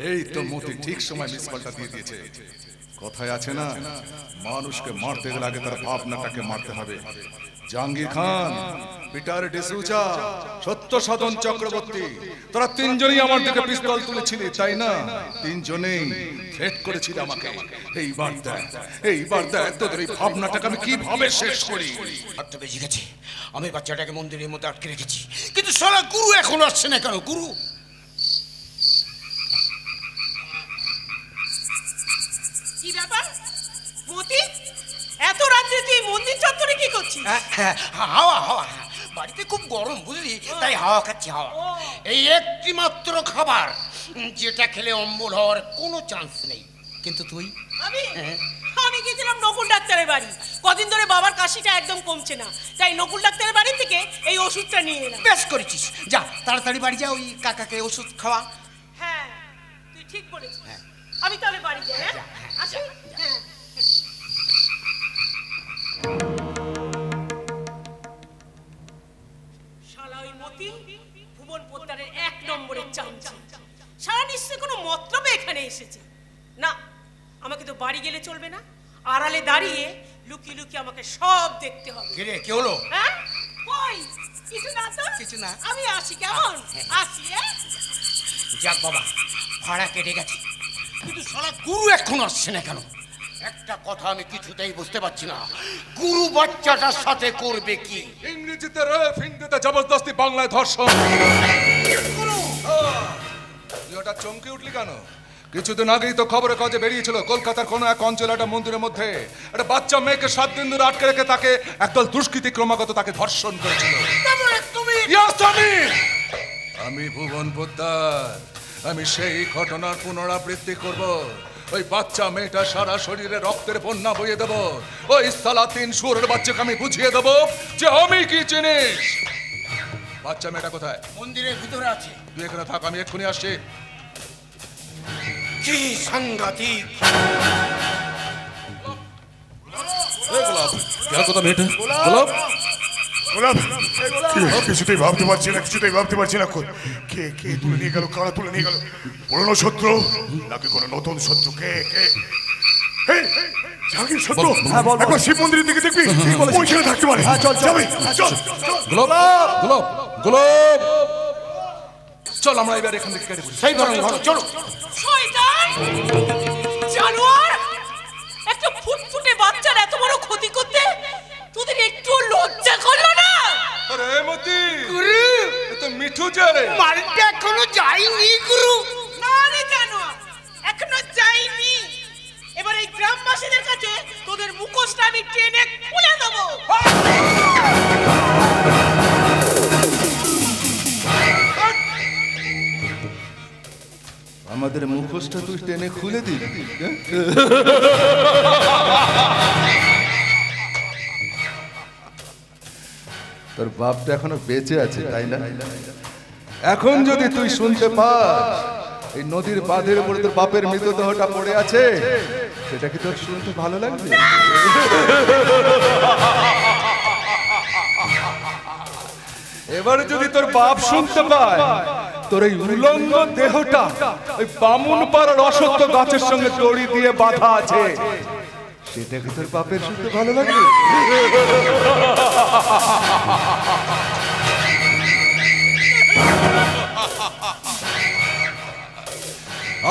এই তো মতি ঠিক সময় মিস কলটা দিয়ে দিয়েছে। কথায় আছে না, মানুষকে মারতে গেলে আগে তার ভাবনাটাকে মারতে হবে। জাহাঙ্গীর খান, পিটার ডিসুজা, সত্য সাধন চক্রবর্তী, তোরা তিনজনই আমার দিকে পিস্তল তুলেছিলি তাই না? তিনজনেই থ্রেট করেছিল আমাকে। এইবার দেখ তোদের এই ভাবনাটাকে আমি কিভাবে শেষ করি। আটটা বেজে গেছে, আমি বাচ্চাটাকে মন্দিরের মধ্যে আটকে রেখেছি, কিন্তু সারা গুরু এখনো আসছে না কেন? গুরু কি ব্যাপার মতি, এত রাত্রে তুই মন্দির চত্বরে কি করছিস? হাওয়া হাওয়া, বাড়িতে খুব গরম বুঝলি, তাই হাওয়া খাচ্ছি হাওয়া। এই একটি মাত্র খাবার যেটা খেলে অম্বল হওয়ার কোনো চান্স নেই। কিন্তু তুই? আমি গেছিলাম নকুল ডাক্তারের বাড়ি। কদিন ধরে বাবার কাশিটা একদম কমছে না, তাই নকুল ডাক্তারের বাড়ি থেকে এই ওষুধটা নিয়ে এলাম। বেশ করেছিস, যা তাড়াতাড়ি বাড়ি যা, ওই কাকাকে ওষুধ খাওয়া। হ্যাঁ তুই ঠিক বলেছিস, আমি তাহলে বাড়ি যাই। আসি। হ্যাঁ। শালা ওই মতি ভুবন পোদ্দারের 1 নম্বরের চামচা। সারা নিশ্চয়ই কোনো মতলবে এখানে এসেছে। না, আমাকে তো বাড়ি গেলে চলবে না, আড়ালে দাঁড়িয়ে লুকিয়ে লুকিয়ে আমাকে সব দেখতে হবে। কে রে, কি হলো? হ্যাঁ কই, কিছু না তো? কিছু না। আমি আসি, কেমন? আসি। যাক বাবা, ভাড়া কেটে গেছে, কিন্তু সারা গুরু এখনো আসছে না কেন? একটা কথা আমি কিছুতেই বুঝতে পারছি না, গুরু বাচ্চাটার সাথে করবে কি? ইংরেজিতে রেপ, হিন্দিতে জবরদস্তি, বাংলায় ধর্ষণ। তুই ওটা চমকে উঠলি কেন? কিছুদিন আগেই তো খবরের কাগজে বেরিয়েছিল কলকাতার কোন এক অঞ্চলে একটা মন্দিরের মধ্যে একটা বাচ্চা মেয়েকে 7 দিন ধরে আটকে রেখে তাকে একদল দুষ্কৃতী ক্রমাগত তাকে ধর্ষণ করেছিল। আমি ভুবন পোদ্দার, আমি সেই ঘটনার পুনরাবৃত্তি করব। ওই বাচ্চা মেয়েটা সারা শরীরে রক্তের বন্যা বইয়ে দেব। ওই সালাতিন সুরের বাচ্চাকে আমি বুঝিয়ে দেব যে আমি কি জিনিস। বাচ্চা মেয়েটা কোথায়? মন্দিরের ভিতরে আছে। তুই এখানে থাক, আমি এক্ষুনি আসছি। কি সাংঘাতিক! কিছুতেই ভাবতে পারছি না, কিছুতেই ভাবতে পারছি না। কে কে তুলে নিয়ে গেল, কারা তুলে নিয়ে গেল? পুরনো শত্রু নাকি কোনো নতুন শত্রু? কে কে? জাহাঙ্গীর শত্রু? একবার শিব মন্দিরের দিকে দেখবি, ওইখানে থাকতে পারে। চল আমরা এবার এখান থেকে কেটে পড়ি। সেই ধরনের ভালো, চলো। শয়তান জানোয়ার, একটা ফুটফুটে বাচ্চার এত বড় ক্ষতি করতে তোদের একটু লজ্জা করলো না? আরে মতি, গুরু এ তো মিঠু যা রে। মালটা এখনো যায়নি গুরু। না রে জানোয়ার, এখনো যায়নি। এবার এই গ্রামবাসীদের কাছে তোদের মুখোশটা আমি টেনে খুলে দেবো। আমাদের মুখোশটা তুই টেনে খুলে দিবি? তোর বাপটা এখনো বেঁচে আছে তাই না? এখন যদি তুই শুনতে পাস এই নদীর বাঁধের উপরে তোর বাপের মৃতদেহটা পড়ে আছে, সেটা কি তোর শুনতে ভালো লাগবে? এবারে যদি তোর বাপ শুনতে পায় তোর এই উলঙ্গ দেহটা ওই বামুন পাড়ার অসত্য গাছের সঙ্গে দড়ি দিয়ে বাঁধা আছে, সেটা কি তোর বাপের শুনতে ভালো লাগে?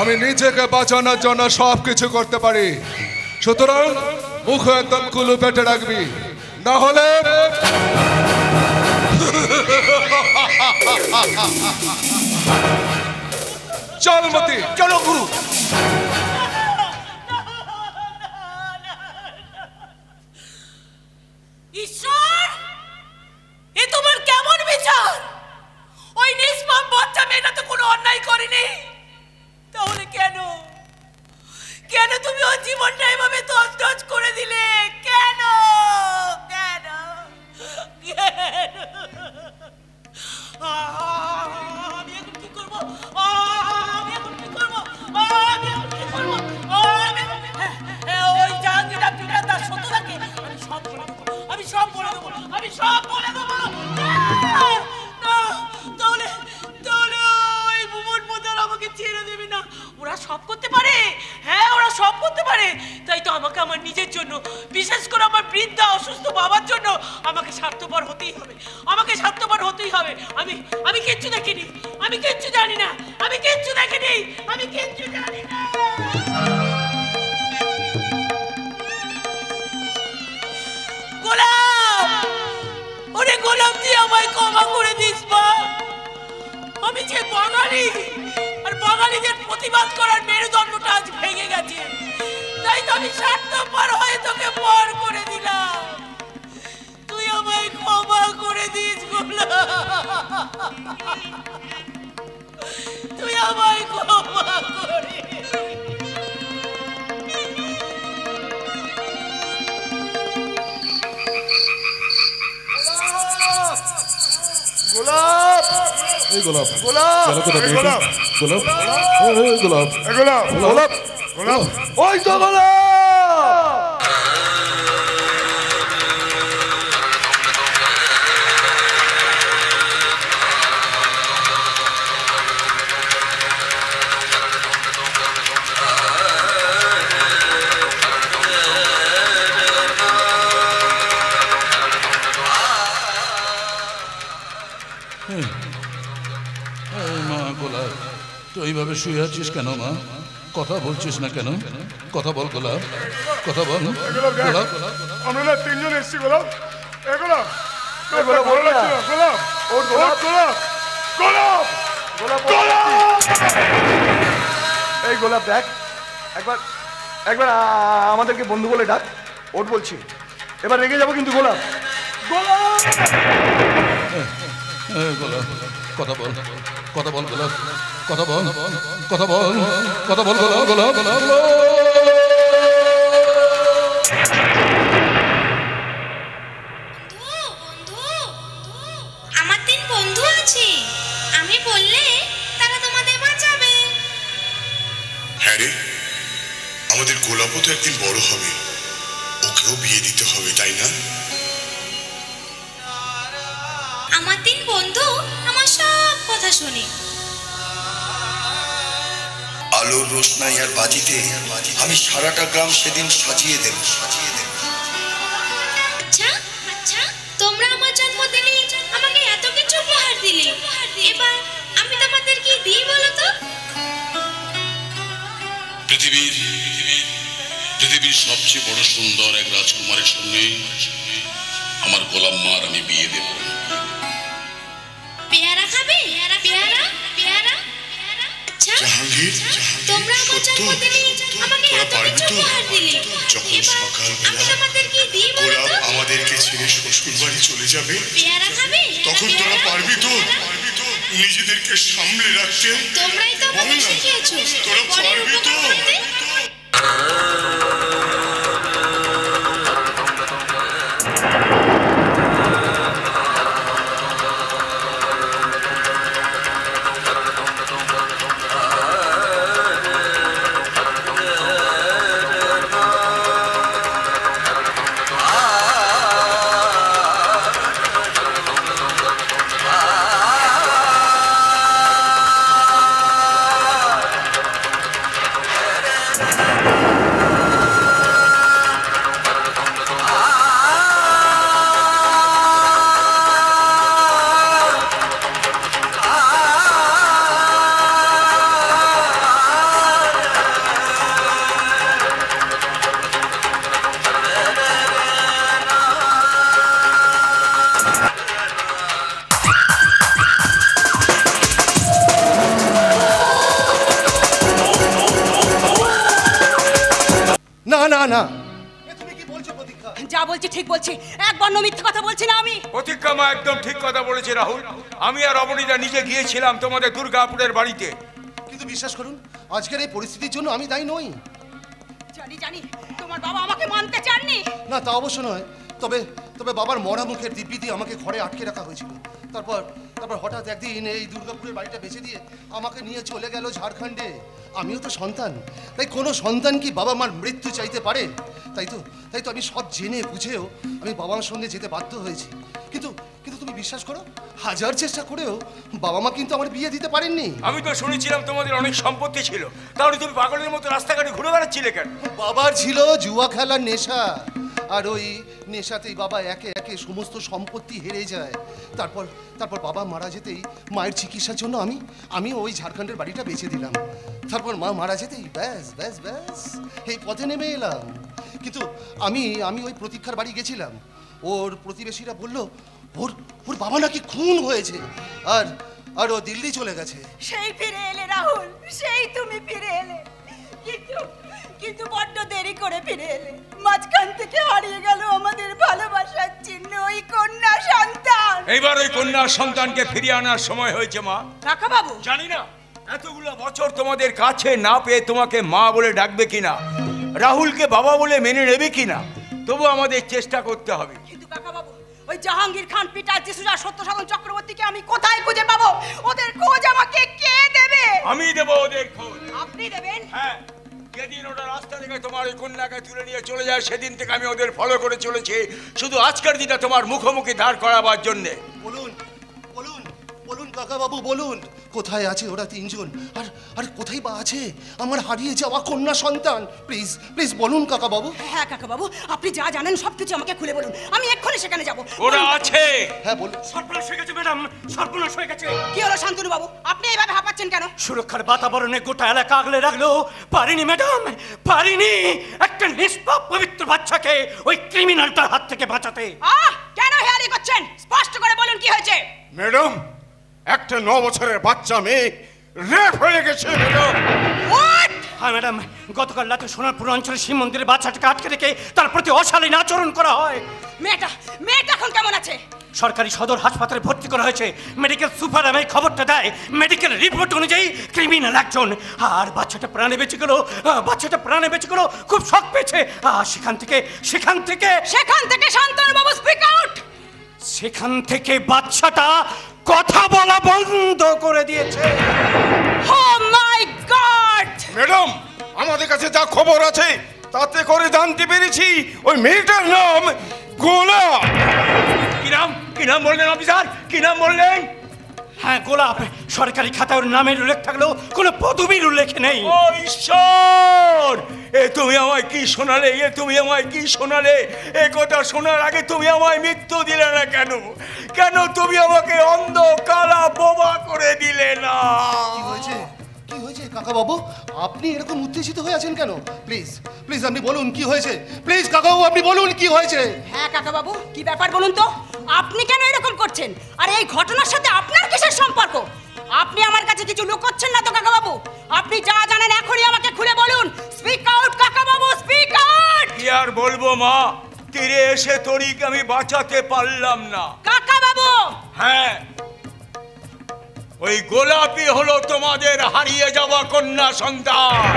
আমি নিজেকে বাঁচানোর জন্য সবকিছু করতে পারি, সুতরাং মুখ একদম কুলু পেটে রাখবি, না হলে চল মতি, চলো গুরু। ঈশ্বর, এ তোমার কেমন বিচার? ওই নিষ্পাপ বাচ্চা মেয়েটা তো কোনো অন্যায় করেনি, তাহলে কেন কেন তুমি ওর জীবনটা এভাবে তছনছ করে দিলে? কেন কেন আমি এখন কি করবো? আমি এখন কি করবো? ওই জাহাঙ্গীরটা পিঠা তার সত্যটাকে আমি সব বলে দেবো, আমি সব বলে দেবো, আমি সব বলে দেবো। তাহলে তাহলে ওই ভুবন প্রধান আমাকে ছেড়ে দেবে না? ওরা সব করতে পারে, হ্যাঁ ওরা সব করতে পারে, তাই তো আমাকে আমার নিজের জন্য, বিশেষ করে আমার বৃদ্ধা অসুস্থ বাবার জন্য আমাকে স্বার্থপর হতেই হবে, আমাকে স্বার্থপর হতেই হবে। আমি কিচ্ছু দেখিনি, আমি কিচ্ছু জানি না, আমি কিচ্ছু দেখিনি, আমি কিচ্ছু জানি না। গোলাপ, ওরে গোলাপ দিয়ে আমায় ক্ষমা করে দিস মা। আমি যে বাঙালি, আর বাঙালিদের প্রতিবাদ করার মেরুদণ্ডটা আজ ভেঙে গেছে, তাই তো আমি স্বার্থপর হয়ে তোকে পর করে দিলাম। তুই আমায় ক্ষমা করে দিস গোলাপ, তুই আমায় ক্ষমা করে। গোলাপ, এই গোলাপ, গোলাপ, গোলাপ, গোলাপ, গোলাপ, গোলাপ, গোলাপ, গোলাপ, ওই তো গোলাপ। মা গোলাপ, তুই এইভাবে শুয়ে আছিস কেন মা? কথা বলছিস না কেন? কথা বল গোলাপ, কথা বল গোলাপ। আমরা না তিনজন এসেছি গোলাপ। গোলাপ, গোলাপ, ভালো লাগছে না গোলাপ? ওর গোলাপ, গোলাপ, গোলাপ, গোলাপ, গোলাপ। এই গোলাপ দেখ, একবার একবার আমাদেরকে বন্ধু বলে ডাক। ওট বলছি, এবার রেগে যাবো কিন্তু গোলাপ। গোলাপ, গোলাপ, কথা বল, কথা বল গোলাপ, কথা বল, কথা বল, কথা বল গোলাপ, গোলাপ, গোলাপ। আমার 3 বন্ধু আছে, আমি বললে তারা তোমাদের বাঁচাবে। হ্যাঁ রে, আমাদের গোলাপও তো একদিন বড় হবে, ওকেও বিয়ে দিতে হবে, তাই না? আমার 3 বন্ধু আমার সব কথা শোনে। আলোর রোশনাই আর বাজিতে আমি সারাটা গ্রাম সেদিন সাজিয়ে দেব। আচ্ছা আচ্ছা, তোমরা আমার জন্মদিনে আমাকে এত কিছু উপহার দিলে, এবার আমি তোমাদের কি দিই বলো তো? পৃথিবীর সবচেয়ে বড় সুন্দর এক রাজকুমারের সঙ্গে আমার গোলাপ মার আমি বিয়ে দেব। পেয়ারা খাবে? পেয়ারা পেয়ারা। আচ্ছা জাহাঙ্গীর, তোমরা আমার জন্মদিনে আমাকে এত কিছু উপহার দিলে, যখন সকালবেলা আমি তোমাদের কি দিই বলো গোলাপ তো? আমাদেরকে ছেড়ে শ্বশুর বাড়ি চলে যাবে, পেয়ারা খাবে? তখন তোরা পারবি তো নিজেদেরকে সামলে রাখতে? তোমরাই তো আমাকে শিখিয়েছো তোরা পারবি তো? না না, তুমি কি বলছো প্রতীক্ষা? যা বলছি ঠিক বলছি, এক বর্ণ মিথ্যে কথা বলছি না আমি। প্রতীক্ষা মা একদম ঠিক কথা বলেছে রাহুল। আমি আর অবনীতা নিজে গিয়েছিলাম তোমাদের দুর্গাপুরের বাড়িতে। কিন্তু বিশ্বাস করুন, আজকের এই পরিস্থিতির জন্য আমি দায়ী নই। জানি জানি তোমার বাবা আমাকে মানতে চাননি। না, তা অবশ্য নয়, তবে তবে বাবার মরা মুখের দিব্যি দিয়ে আমাকে ঘরে আটকে রাখা হয়েছিল। তারপর তারপর হঠাৎ একদিন এই দুর্গাপুরের বাড়িটা বেচে দিয়ে আমাকে নিয়ে চলে গেল ঝাড়খণ্ডে। আমিও তো সন্তান, তাই কোনো সন্তান কি বাবা মার মৃত্যু চাইতে পারে? তাই তো আমি সব জেনে বুঝেও আমি বাবা মার সঙ্গে যেতে বাধ্য হয়েছি। কিন্তু কিন্তু তুমি বিশ্বাস করো, হাজার চেষ্টা করেও বাবা মা কিন্তু আমার বিয়ে দিতে পারেননি। আমি তো শুনেছিলাম তোমাদের অনেক সম্পত্তি ছিল, তাহলে তুমি পাগলের মতো রাস্তাঘাটে ঘুরে বেড়াচ্ছিলে কেন? বাবার ছিল জুয়া খেলার নেশা, আর ওই নেশাতেই বাবা একে একে সমস্ত সম্পত্তি হেরে যায়। তারপর বাবা মারা যেতেই মায়ের চিকিৎসার জন্য আমি ওই ঝাড়খণ্ডের বাড়িটা বেচে দিলাম। তারপর মা মারা যেতেই ব্যাস ব্যাস ব্যাস এই পথে নেমে এলাম। কিন্তু আমি ওই প্রতীক্ষার বাড়ি গেছিলাম, ওর প্রতিবেশীরা বলল ওর বাবা নাকি খুন হয়েছে, আর ও দিল্লি চলে গেছে। সেই ফিরে এলে রাহুল, সেই তুমি ফিরে এলে, কিন্তু বড্ড দেরি করে ফিরে এলে। মাঝখান থেকে হারিয়ে গেল আমাদের ভালোবাসার চিহ্ন, ওই কন্যা সন্তান। এইবার ওই কন্যা সন্তানকে ফিরিয়ে আনার সময় হয়েছে মা। কাকা বাবু, জানি না এতগুলো বছর তোমাদের কাছে না পেয়ে তোমাকে মা বলে ডাকবে কিনা, রাহুলকে বাবা বলে মেনে নেবে কিনা, তবু আমাদের চেষ্টা করতে হবে। কিন্তু কাকা বাবু, ওই জাহাঙ্গীর খান, পিটার যিশুরা, সত্যসাধন চক্রবর্তীকে আমি কোথায় খুঁজে পাবো? ওদের খোঁজ আমাকে কে দেবে? আমি দেবো ওদের খোঁজ। আপনি দেবেন? হ্যাঁ, যেদিন ওটা রাস্তা থেকে তোমার ওই কন্যাকে তুলে নিয়ে চলে যায় সেদিন থেকে আমি ওদের ফলো করে চলেছি, শুধু আজকের দিনটা তোমার মুখোমুখি দাঁড় করাবার জন্যে। বলুন বলুন বলুন কাকা বাবু, বলুন কোথায় আছে ওরা তিনজন, আর কোথায় বা আছে আমার হারিয়ে যাওয়া কন্যা সন্তান? প্লিজ প্লিজ বলুন কাকা বাবু। হ্যাঁ কাকা বাবু, আপনি যা জানেন সবকিছু আমাকে খুলে বলুন, আমি এক্ষুনি সেখানে যাব। ওরা আছে। হ্যাঁ বলুন। সর্বনাশ হয়ে গেছে ম্যাডাম, সর্বনাশ হয়ে গেছে। কি হলো শান্তনু বাবু, আপনি এইভাবে হাঁপাচ্ছেন কেন? সুরক্ষার বাতাবরণে গোটা এলাকা আগলে রাখলো পারিনি ম্যাডাম, পারিনি একটা নিষ্পাপ পবিত্র বাচ্চাকে ওই ক্রিমিনালটার হাত থেকে বাঁচাতে। কেন হেয়ালি করছেন? স্পষ্ট করে বলুন কি হয়েছে। ম্যাডাম, একটা 9 বছরের বাচ্চা মেয়ে রেপ হয়ে গেছে ম্যাডাম। হ্যাঁ ম্যাডাম, গতকাল রাতে সোনারপুর অঞ্চলের শিব মন্দিরের বাচ্চাটাকে আটকে রেখে তার প্রতি অশালীন আচরণ করা হয়। মেয়েটা এখন কেমন আছে? সরকারি সদর হাসপাতালে ভর্তি করা হয়েছে। মেডিকেল সুপার আমায় খবরটা দেয়, মেডিকেল রিপোর্ট অনুযায়ী ক্রিমিনাল একজন। আর বাচ্চাটা প্রাণে বেঁচে গেল, খুব শক পেয়েছে। সেখান থেকে শান্তনু বাবু স্পিক আউট। সেখান থেকে বাচ্চাটা কথা বলা বন্ধ করে দিয়েছে। ও মাই গড! ম্যাডাম, আমাদের কাছে যা খবর আছে তাতে করে জানতে পেরেছি ওই মেয়েটার নাম গোলাপ। কি নাম বললেন অফিসার? কি নাম বললেন? হ্যাঁ, গোলাপ। সরকারি খাতায় ওর নামের উল্লেখ থাকলেও কোনো পদবীর উল্লেখ নেই। ও ঈশ্বর, তুমি আমায় কি শোনালে? এ কথা শোনার আগে তুমি আমায় মৃত্যু দিলে না কেন? কেন তুমি আমাকে অন্ধ কালা বোবা করে দিলে না? কি হয়েছে কাকা বাবু, আপনি এরকম উত্তেজিত হয়ে আছেন কেন? প্লিজ প্লিজ আপনি বলুন কি হয়েছে। প্লিজ কাকা বাবু, আপনি বলুন কি হয়েছে। হ্যাঁ কাকা বাবু, কি ব্যাপার বলুন তো? আপনি কেন এরকম করছেন? আর এই ঘটনার সাথে আপনার কিসের সম্পর্ক? আপনি আমার কাছে কিছু লুকোচ্ছেন না তো কাকা বাবু? আপনি যা জানেন এখনই আমাকে খুলে বলুন। স্পিক আউট কাকা বাবু, স্পিক আউট। কি আর বলবো মা, তীরে এসে তরিকে আমি বাঁচাতে পারলাম না। কাকা বাবু, হ্যাঁ, ওই গোলাপি হলো তোমাদের হারিয়ে যাওয়া কন্যা সন্তান।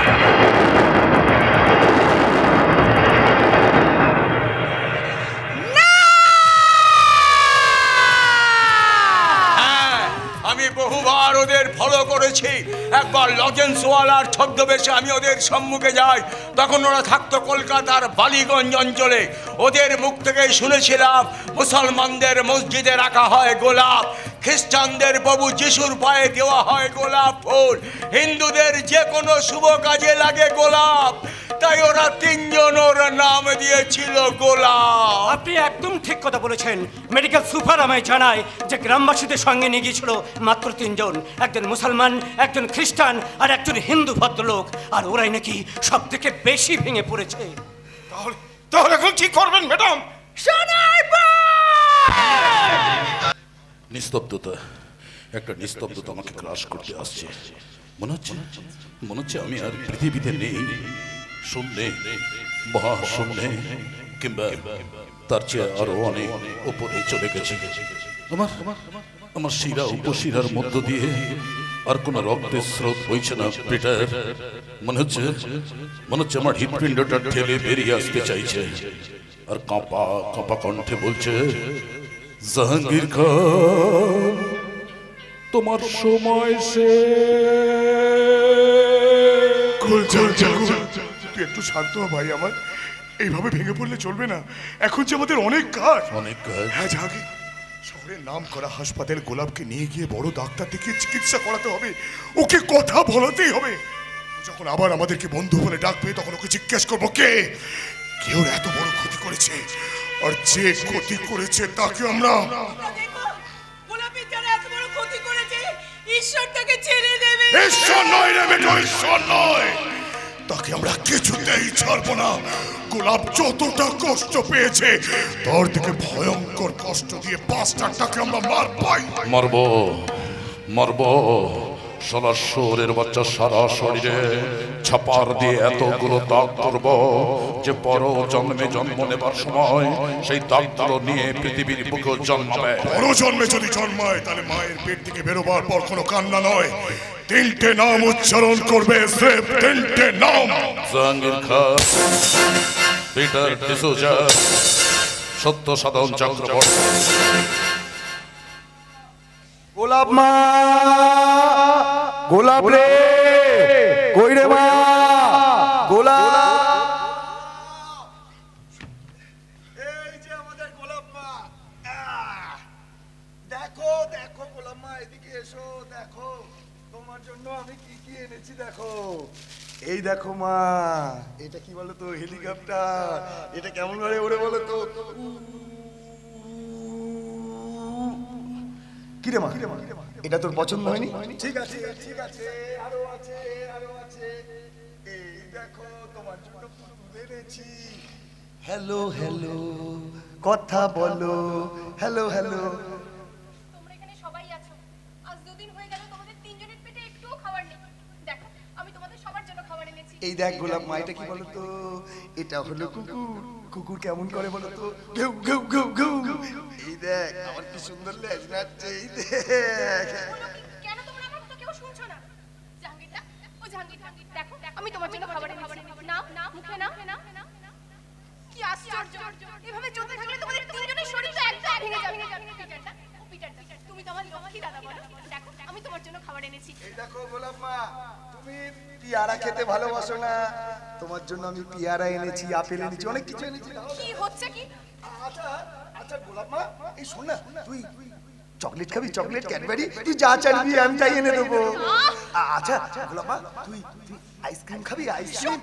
আমি বহুবার ওদের ফলো করেছি। একবার লজেন্সওয়ালার ছদ্মবেশে আমি ওদের সম্মুখে যাই, তখন ওরা থাকতো কলকাতার বালিগঞ্জ অঞ্চলে। ওদের মুখ থেকে শুনেছিলাম মুসলমানদের মসজিদে রাখা হয় গোলাপ, খ্রিস্টানদের প্রভু যিশুর পায়ে দেওয়া হয় গোলাপ ফুল, হিন্দুদের যে কোনো শুভ কাজে লাগে গোলাপ। তাই ওরা তিনজন ওর নাম দিয়েছিল গোলাপ। আপনি একদম ঠিক কথা বলেছেন। মেডিকেল সুপার আমায় জানায় যে গ্রামবাসীদের সঙ্গে নিয়ে গিয়েছিল মাত্র 3 জন, একজন মুসলমান, একজন খ্রিস্টান আর একজন হিন্দু ভদ্রলোক। আর ওরাই নাকি সব থেকে বেশি ভেঙে পড়েছে। তাহলে এখন কি করবেন ম্যাডাম? নিস্তব্ধতা, একটা নিস্তব্ধতা আমাকে গ্রাস করতে আসছে। মনে হচ্ছে আমি আর পৃথিবীতে নেই। শূন্যে, মহাশূন্যে, কিংবা তার চেয়ে আরো অনেক উপরে চলে গেছে। আমার শিরা উপশিরার মধ্য দিয়ে আর কোন রক্তের স্রোত বইছে না পিটার। মনে হচ্ছে আমার হৃৎপিণ্ডটা ঠেলে বেরিয়ে আসতে চাইছে, আর কাঁপা কাঁপা কণ্ঠে বলছে, জাহাঙ্গীর খান, তোমার সময় তুই একটু শান্ত হ ভাই আমার, এইভাবে ভেঙে পড়লে চলবে না। এখন যে আমাদের অনেক কাজ। হ্যাঁ জাহাঙ্গীর, শহরের নাম করা হাসপাতালে গোলাপকে নিয়ে গিয়ে বড় ডাক্তার দেখিয়ে চিকিৎসা করাতে হবে, ওকে কথা বলাতেই হবে। যখন আবার আমাদেরকে বন্ধু বলে ডাকবে তখন ওকে জিজ্ঞেস করবো কে ওর এত বড় ক্ষতি করেছে, আর যে ক্ষতি করেছে তাকে আমরা ঈশ্বর তাকে ছেড়ে দেবে। ঈশ্বর নয় রে বেটা, ঈশ্বর নয়, তাকে আমরা কিছুতেই ছাড়বো না। গোলাপ যতটা কষ্ট পেয়েছে তার থেকে ভয়ঙ্কর কষ্ট দিয়ে বাস্টারটাকে আমরা মারবো। সারা শরীরের বাচ্চা সারা শরীরে ছাপার দিয়ে এতগুলো দাগ করব যে পর জন্মে জন্ম নেবার সময় সেই দাগগুলো নিয়ে পৃথিবীর বুকে জন্মাবে। পর জন্মে যদি জন্মায় তাহলে মায়ের পেট থেকে বেরোবার পর কোনো কান্না নয়, 3টে নাম উচ্চারণ করবে, স্রেফ 3টে নাম। জাহাঙ্গীর খান, পিটার ডিসোজা, সত্য সাধন চক্রবর্তী। গোলাপ মা, গোলাপ রে, কই রে মা, গোলাপ। এই যে আমাদের গোলাপ মা। দেখো দেখো গোলাপ মা, এদিকে এসো, দেখো তোমার জন্য আমি কি কি এনেছি। দেখো, এই দেখো মা, এটা কি বলো তো, হেলিকপ্টার। এটা কেমন ভাবে ওরে বলো তো। কিরে মা, এটা তোর পছন্দ হয়নি? ঠিক আছে, আরো আছে। এই দেখো তোমার জন্য এনেছি। হ্যালো কথা বলো, হ্যালো। তোমরা এখানে সবাই আছো, আজ 2 দিন হয়ে গেল তোমাদের তিনজনের পেটে একটুও খাবার নেই। দেখো, আমি তোমাদের সবার জন্য খাবার এনেছি। এই দেখ গোলাপ মা, এটা কি বলো তো, এটা হলো কুকুর কেমন করে বলো তো, ঘেউ ঘেউ ঘেউ ঘেউ। এই দেখ আমার কি সুন্দর লেজ নাচছে, এই দেখ। কেন তোমরা আমার কথা কেউ শুনছো না? জাহাঙ্গীরটা, ও জাহাঙ্গীর, দেখো আমি তোমার জন্য খাবার এনেছি। না মুখে না। কি আশ্চর্য, এভাবে চলতে থাকলে তোমাদের তিনজনের শরীর তো একদম ভেঙে যাবে। পিটারটা, তুমি তো আমার লক্ষ্মী দাদা, বলো। দেখো আমি তোমার জন্য খাবার এনেছি। এই দেখো গোলাপ মা, তুমি পিয়ারা খেতে ভালোবাসো না, তোমার জন্য আমি পিয়ারা এনেছি, আপেল এনেছি, অনেক কিছু এনেছি। কি হচ্ছে কি? আচ্ছা গোলাপ মা, এই শোন না, তুই চকলেট খাবি? চকলেট, ক্যাডবেরি, তুই যা চাইবি আমি তাই এনে দেবো। আচ্ছা গোলাপ মা, তুই আইসক্রিম খাবি? আইসক্রিম।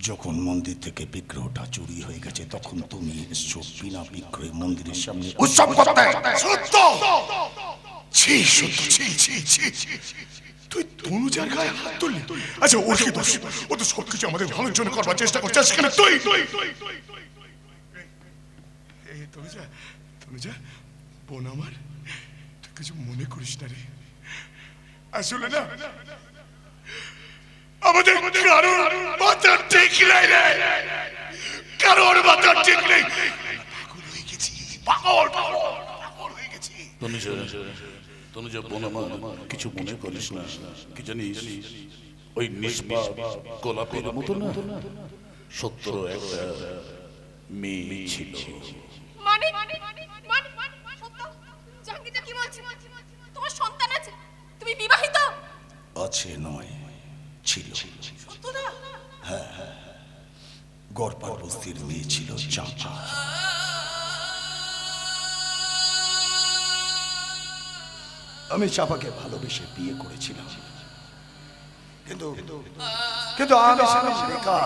যখন মন্দির থেকে বিগ্রহটা চুরি হয়ে গেছে তখন তুমি এসছো বিনা বিগ্রহে মন্দিরের সামনে উৎসব করতে। সত্য, ছি তুই তনুজার গায়ে হাত তুললি? আচ্ছা ওর কি দোষ? ও তো সবকিছু আমাদের ভালোর জন্য করবার চেষ্টা করছে, সেখানে তুই তনুজা বোন আমার, তুই কিছু মনে করিস না রে। আসলে না আমাদের কারোর মাথা ঠিক নেই রে, কারোর মাথা ঠিক নেই। পাগল হয়ে গেছি, পাগল হয়ে গেছি। তনুজা বোন আমার, কিছু মনে করিস না। কি জানিস, ওই নিষ্পাপ গোলাপের মতো না, সত্তর একটা মেয়ে ছিল। মানে সত্য? জাহাঙ্গীরটা কি বলছে? তোমার সন্তান আছে? তুমি বিবাহিত? আছে নয়, ছিল। সত্য না? হ্যাঁ, গড়পাড় বস্তির মেয়ে ছিল চাচা। আমি চাপাকে ভালোবেসে বিয়ে করেছিলাম, কিন্তু আমি ছিলাম বেকার।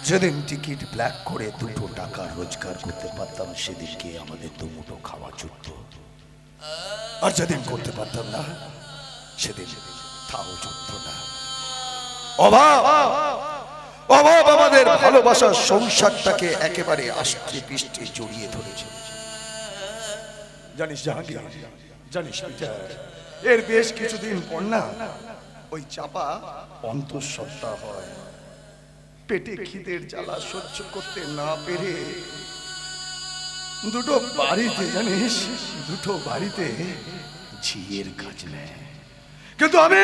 যেদিন টিকিট ব্ল্যাক করে 2 টাকা রোজগার করতে পারতাম সেদিনকে আমাদের 2 মুঠো খাওয়া জুটত, আর যেদিন করতে পারতাম না সেদিন তাও জুটত না। অভাব আমাদের ভালোবাসার সংসারটাকে একেবারে আষ্টে পৃষ্ঠে জড়িয়ে ধরেছে। জানিস জাহাঙ্গীর, জানিস পিটার, এর বেশ কিছুদিন পর না ওই চাপা অন্তঃসত্ত্বা হয়। পেটে খিদের জ্বালা সহ্য করতে না পেরে দুটো বাড়িতে জানিস, দুটো বাড়িতে ঝিয়ের কাজ নেয়। কিন্তু আমি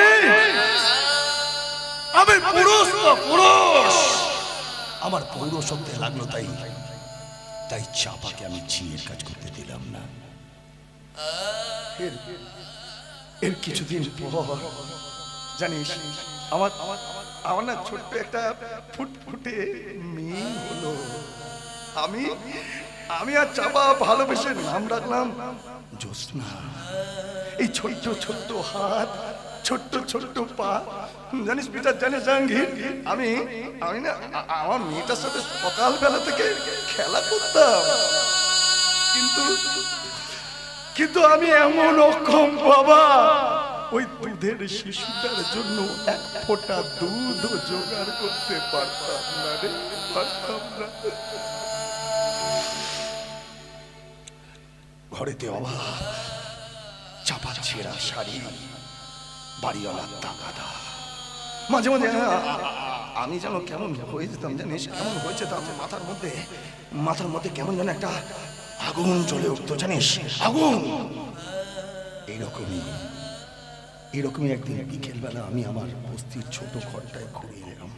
পুরুষ তো পুরুষ, আমার পৌরসত্বে লাগলো, তাই চাপাকে আমি ঝিয়ের কাজ করতে দিলাম না। এর কিছুদিন পর জানিস আমার না ছোট্ট একটা ফুটফুটে মেয়ে হলো। আমি আর চাপা ভালোবেসে নাম রাখলাম জ্যোৎস্না। এই ছোট্ট ছোট্ট হাত, ছোট্ট ছোট্ট পা, জানিস পিতা, জানিস জাহাঙ্গীর, আমি না আমার মেয়েটার সাথে সকালবেলা থেকে খেলা করতাম। কিন্তু আমি এমন অক্ষম বাবা, ওই দুধের শিশুটার জন্য এক ফোঁটা দুধ জোগাড় করতে পারতাম না রে, পারতাম না। ঘরেতে অভাব, চাপা ছেঁড়া শাড়ি, বাড়িওয়ালার তাগাদা। মাঝে মাঝে আমি যেন কেমন হয়ে যেতাম জানিস, কেমন হয়েছে তার মাথার মধ্যে কেমন যেন একটা আগুন জ্বলে উঠতো জানিস, আগুন। এইরকমই একদিন বিকেলবেলা আমি আমার বস্তির ছোট ঘরটায় ঘুরে এলাম।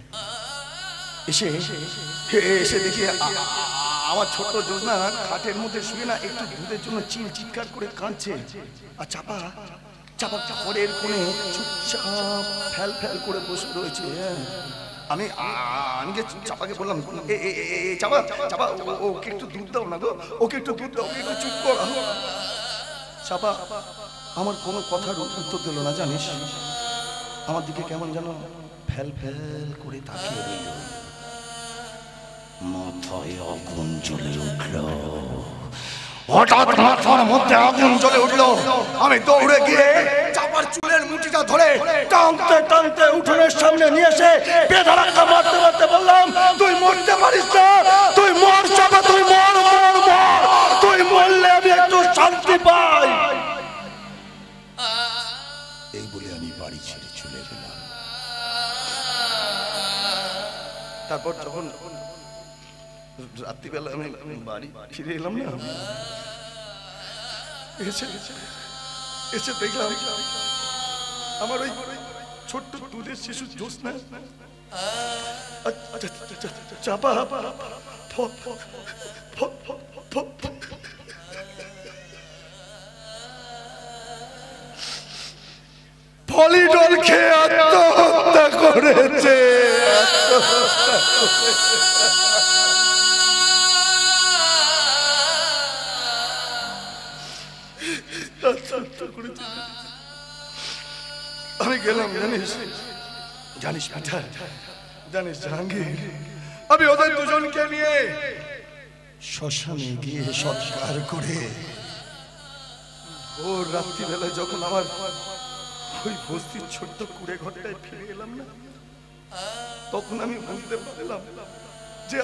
এসে দেখি আমার ছোট জ্যোৎস্না খাটের মধ্যে শুয়ে না একটু দুধের জন্য চিৎকার করে কাঁদছে। আর চাপা ঘরের কোণে চুপচাপ ফ্যাল করে বসে রয়েছে। আমি চাপাকে বললাম, চাপা ওকে একটু দুধ দাও না গো, ওকে একটু দুধ দাও, ওকে একটু চুপ করো। চাপা আমার কোনো কথার উত্তর দিল না জানিস, আমার দিকে কেমন যেন ফ্যাল করে তাকিয়ে রইল। মাথায় আগুন জ্বলে উঠল, হঠাৎ মাথার মধ্যে আগুন জ্বলে উঠলো। আমি দৌড়ে গিয়ে চাপার চুলের মুঠিটা ধরে টানতে টানতে উঠোনের সামনে নিয়ে এসে বেধড়কা মারতে বললাম, তুই মরতে পারিস না, তুই মর চাপা, তুই মর, তুই মরলে আমি একটু শান্তি পাই। এই বলে আমি বাড়ি ছেড়ে চলে গেলাম। তারপর যখন রাত্রিবেলা আমি বাড়ি ফিরে এলাম না, এসে দেখলাম আমার ওই ছোট্ট দুধের শিশু জ্যোৎস্না চাপা পলিডল খেয়ে আত্মহত্যা করেছে। আমি গেলাম জানিস পিতা, জানিস জাহাঙ্গীর, আমি ওদের দুজনকে নিয়ে শ্মশানে গিয়ে সংস্কার করে ওর রাত্রিবেলা যখন আমার ওই বস্তির ছোট্ট কুড়ে ঘরটায় ফিরে এলাম না, তখন আমি বুঝতে পারলাম যে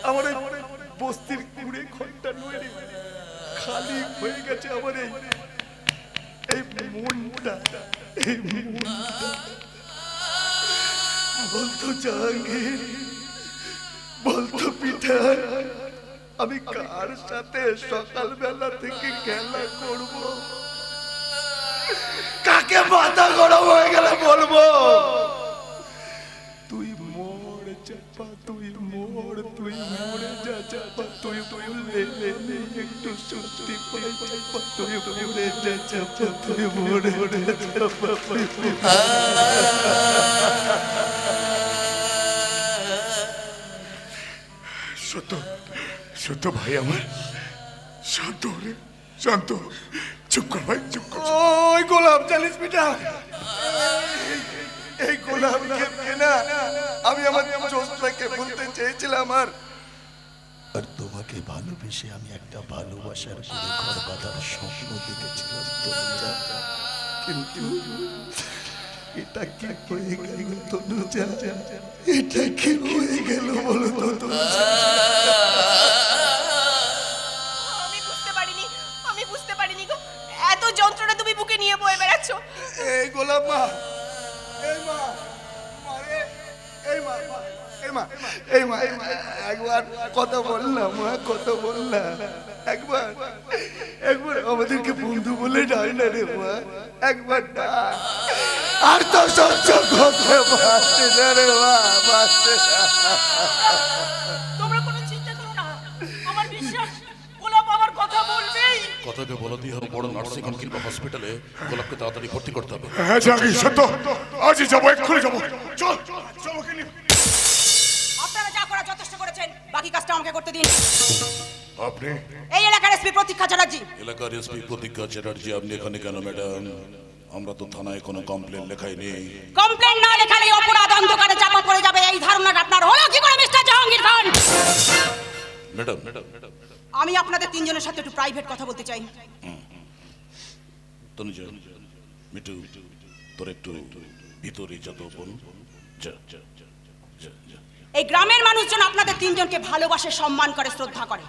আমার বস্তির কুড়ে ঘরটা নয়, খালি হয়ে গেছে আমার এই মনটা। বলতো জাহাঙ্গীর, বলতো পিতা, আমি কার সাথে সকালবেলা থেকে খেলা করব, কাকে মাথা গরম হয়ে গেলে বলবো? তুই মর চাপা, তুই মর, তুই মরে যা চাপা, তুই একটু সত্যি পাই চাপা, তুই মরে যা চাপা, তুই মরে যা চাপা। সত্য ভাই আমার, শান্ত রে, শান্ত, চুপ কর ভাই, চুপ কর। ওই গোলাপ জানিস পিতা, এই গোলাপকে না আমি আমার জ্যোৎস্নাকে বলতে চেয়েছিলাম, আর তোমাকে ভালোবেসে আমি একটা ভালোবাসার করে ঘর বাঁধার স্বপ্ন দেখেছিলাম তনুজা। কিন্তু এটা কি হয়ে গেল তনুজা, এটা কি হয়ে গেল বলো তো তনুজা? আমি বুঝতে পারিনি গো, এত যন্ত্রণা তুমি বুকে নিয়ে বয়ে বেড়াচ্ছ। এই গোলাপ মা, এই মা, মারে, এই মা, এই মা, এই মা, একবার কথা বল না মা, কথা বল না, একবার একবার আমাদেরকে বন্ধু বলে ডাক না রে মা, একবার ডাক। আর তো সহ্য করতে পারছি না রে মা, পারছি না। তোমরা কোনো চিন্তা করো না, আমার বিশ্বাস গোলাপ আমার কথা বলবেই। কথাকে বলে দিয়ে হবে বড় নার্সিং হোম কিংবা হসপিটালে গোলাপকে তাড়াতাড়ি ভর্তি করতে হবে। হ্যাঁ জাহাঙ্গীর, সত্য, আজই যাবো, এক্ষুনি যাবো। চল চল, ওকে নিয়ে। আপনারা যা করা যথেষ্ট করেছেন, বাকি কাজটা আমাকে করতে দিন। আপনি এই এলাকার এসপি প্রতীক্ষা চ্যাটার্জি। এলাকার এসপি প্রতীক্ষা চ্যাটার্জি, আপনি এখানে কেন ম্যাডাম? আমরা তো থানায় কোনো কমপ্লেন লেখাই নেই। কমপ্লেন না লেখালে অপরাধ অন্ধকারে চাপা পড়ে যাবে, এই ধারণাটা আপনার হলো কি করে মিস্টার জাহাঙ্গীর খান? ম্যাডাম ম্যাডাম ম্যাডাম আমি আপনাদের তিনজনের সাথে একটু প্রাইভেট কথা বলতে চাই। তনুজা, মিঠু, তোর একটু ভিতরে যা তো বোন, যা যা যা যা যা। এই গ্রামের মানুষজন আপনাদের তিনজনকে ভালোবাসে, সম্মান করে, শ্রদ্ধা করে,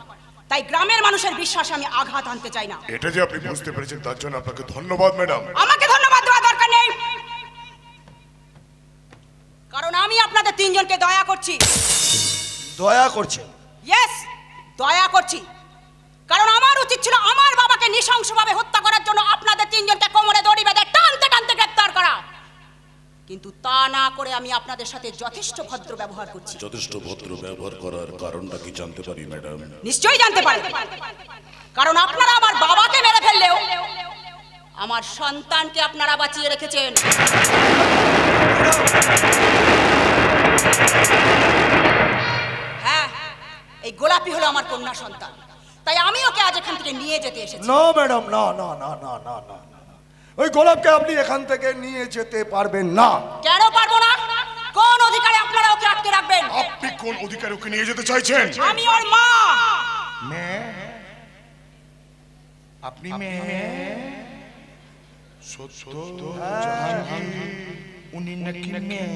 তাই গ্রামের মানুষের বিশ্বাসে আমি আঘাত আনতে চাই না। এটা যে আপনি বুঝতে পেরেছেন তার জন্য আপনাকে ধন্যবাদ ম্যাডাম। আমাকে ধন্যবাদ দেওয়ার দরকার নেই, কারণ আমি আপনাদের তিনজনকে দয়া করছি। দয়া করছেন? ইয়েস, দয়া করছি, কারণ আমার উচিত ছিল আমার বাবাকে নৃশংসভাবে হত্যা করার জন্য আপনাদের তিনজনকে কোমরে দড়ি বেঁধে টানতে টানতে গ্রেফতার করা, কিন্তু তা না করে আমি আপনাদের সাথে যথেষ্ট ভদ্র ব্যবহার করছি। যথেষ্ট ভদ্র ব্যবহার করার কারণটা কি জানতে পারি ম্যাডাম? নিশ্চয়ই জানতে পারি, কারণ আপনারা আমার বাবাকে মেরে ফেললেও আমার সন্তানকে আপনারা বাঁচিয়ে রেখেছেন। হ্যাঁ, এই গোলাপি হলো আমার কন্যা সন্তান, তাই আমি ওকে আজ এখান থেকে নিয়ে যেতে এসেছি। না ম্যাডাম, না না না না না না, ওই গোলাপকে আপনি এখান থেকে নিয়ে যেতে পারবেন না। কেন পারবো না? কোন অধিকারে আপনারা ওকে আটকে রাখবেন? আপনি কোন অধিকারে ওকে নিয়ে যেতে চাইছেন? আমি ওর মা। মেয়ে? আপনি মেয়ে? সত্য উনি নাকি মেয়ে?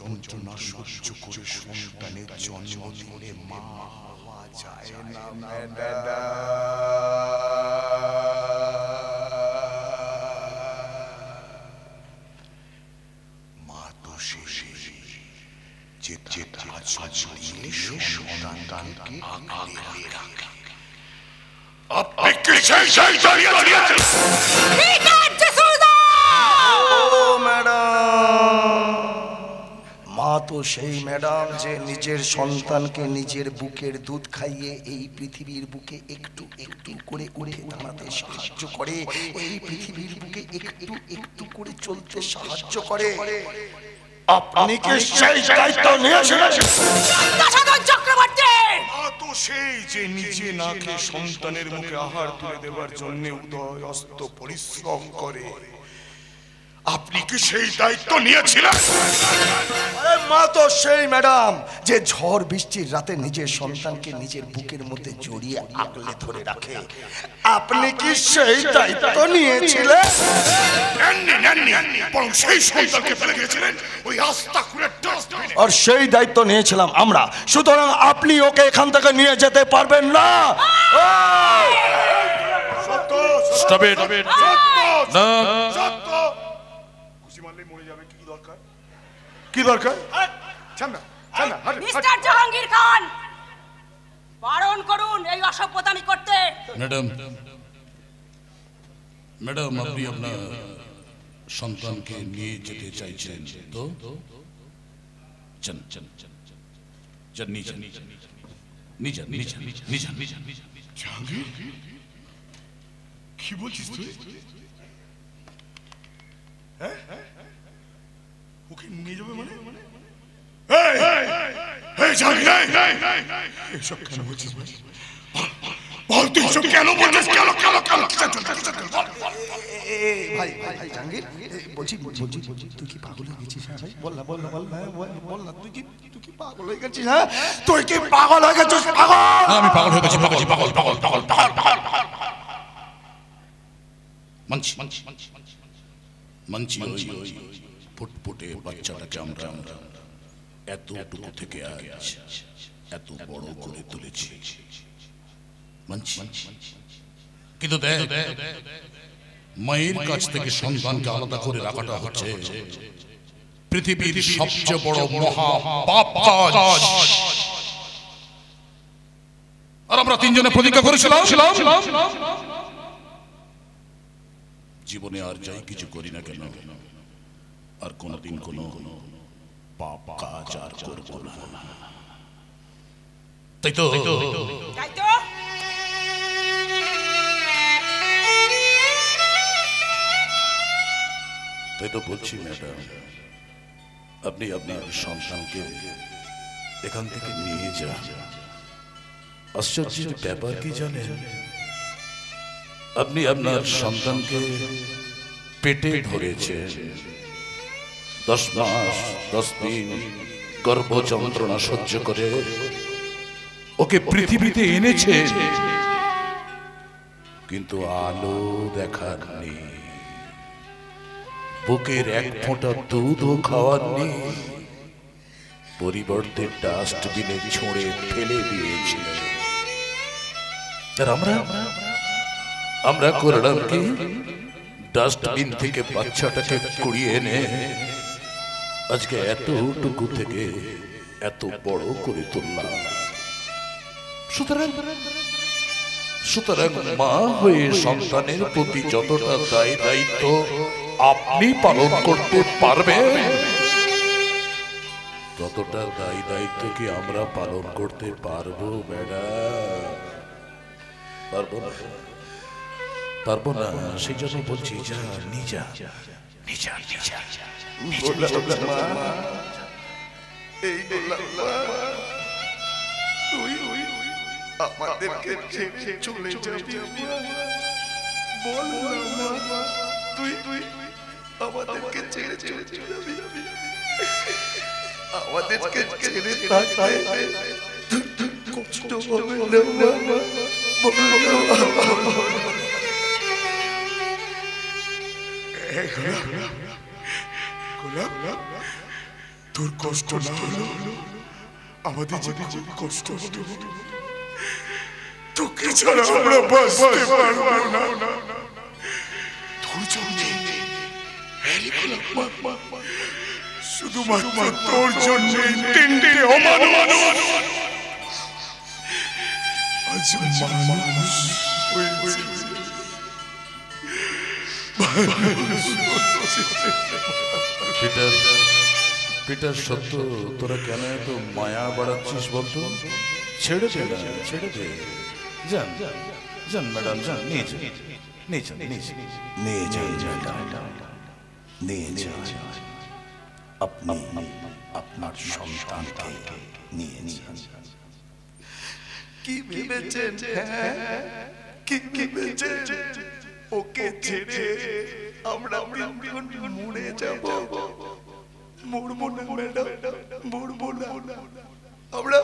যন্ত্রণা সহ্য করে সন্তানের জন্ম দিলে মা হওয়া যায় না মা তো শেষে যে সন্তানকে আগলে রাখে। আপনি কি সেই সেই দাঁড়িয়ে দাঁড়িয়েছেন? ও ম্যাডাম, মা তো সেই ম্যাডাম যে নিজের সন্তানকে নিজের বুকের দুধ খাইয়ে এই পৃথিবীর বুকে একটু একটু করে উঠে দাঁড়াতে সাহায্য করে, এই পৃথিবীর বুকে একটু একটু করে চলতে সাহায্য করে। আপনি কি সেই দায়িত্ব নিয়েছিলেন? চক্রবর্তী, মা তো সেই যে নিজে না খেয়ে সন্তানের মুখে আহার তুলে দেওয়ার জন্য উদয় অস্ত পরিশ্রম করে। আপনি কি সেই দায়িত্ব নিয়েছিলেন? আরে মা তো সেই ম্যাডাম যে ঝড় বৃষ্টির রাতে নিজের সন্তানকে নিজের বুকের মধ্যে জড়িয়ে আগলে ধরে রাখে। আপনি কি সেই দায়িত্ব নিয়েছিলেন? বরং সেই সন্তানকে ফেলে গিয়েছিলেন ওই আস্তা করে ডাস্টবিনে। আর সেই দায়িত্ব নিয়েছিলাম আমরা, সুতরাং আপনি ওকে এখান থেকে নিয়ে যেতে পারবেন না। Stop it! না, কি দরকার? মিস্টার জাহাঙ্গীর খান, বারণ করুন এই অসভ্যতামি করতে। ম্যাডাম ম্যাডাম আপনি আপনার সন্তানকে নিয়ে যেতে চাইছেন তো? চল চল চল চল, নিয়ে জাহাঙ্গীর, কি বলছিস তুই? হ্যাঁ, ওকে নিয়ে যাবে মানে? এসব কেন বলছিস? বল তুই এসব কেন বলছিস? ভাই ভাই জাহাঙ্গীর, বলছি তুই কি পাগল হয়ে গেছিস? হ্যাঁ ভাই, বল না বল না, তুই কি পাগল হয়ে গেছিস? হ্যাঁ, তুই কি পাগল হয়ে গেছিস? পাগল? আমি পাগল হয়ে গেছি, পাগল। মানছি মানছি ওই ফুটফুটে বাচ্চাটাকে আমরা এতটুকু থেকে আজ এত বড় করে তুলেছি, মানছি। কিন্তু দেখ, মায়ের কাছ থেকে সন্তানকে আলাদা করে রাখাটা হচ্ছে পৃথিবীর সবচেয়ে বড় মহা পাপ কাজ। আর আমরা তিনজনে প্রতিজ্ঞা করেছিলাম জীবনে আর যাই কিছু করি না কেন আর কোনোদিন কোনো পাপ কাজ আর করব না, তাই তো? তাই তো বলছি ম্যাডাম, আপনি আপনার সন্তানকে এখান থেকে নিয়ে যান। আশ্চর্যের ব্যাপার কি জানেন, আপনি আপনার সন্তানকে পেটে ধরেছেন, 10 মাস 10 দিন গর্ভ যন্ত্রণা সহ্য করে ওকে পৃথিবীতে এনেছেন, কিন্তু আলো দেখার নেই, বুকের এক ফোঁটা দুধও খাওয়ার নেই, পরিবর্তে ডাস্টবিনে ছুঁড়ে ফেলে দিয়েছিলেন। আর আমরা করলাম কি, ডাস্টবিন থেকে বাচ্চাটাকে কুড়িয়ে এনে আজকে এতটুকু থেকে এত বড় করে তুললাম। সুতরাং মা হয়ে সন্তানের প্রতি যতটা দায় দায়িত্ব আপনি পালন করতে পারবেন, ততটা দায় দায়িত্ব কি আমরা পালন করতে পারবো ম্যাডাম? পারবো না, সেই জন্য বলছি যা নিজা নিজা নিজা তুই আমাদেরকে ছেড়ে চলে যাবি, বল না তুই আমাদেরকে ছেড়ে চলে যাবি, আমাদেরকে ছেড়ে থাকতে কষ্ট হবে না, তোর কষ্ট না হলো আমাদের যে কষ্ট হলো, তোকে ছাড়া আমরা বাঁচতে পারবো না। তোর জন্য শুধুমাত্র তোর জন্য তিনটে অমানুষ আজ মানুষ হয়েছে। পিটার সত্য, তোরা কেন এত মায়া বাড়াচ্ছিস বলতো? ছেড়ে দে না, ছেড়ে দে। যান যান ম্যাডাম, যান নিয়ে যান, নিয়ে যান, নিয়ে যান। আপনি আপনার সন্তানকে নিয়ে যান। কি ভেবেছেন? কি ভেবেছেন ওকে ছেড়ে আমরা মরে যাব? মরবো না ম্যাডাম, মরবো না। আমরা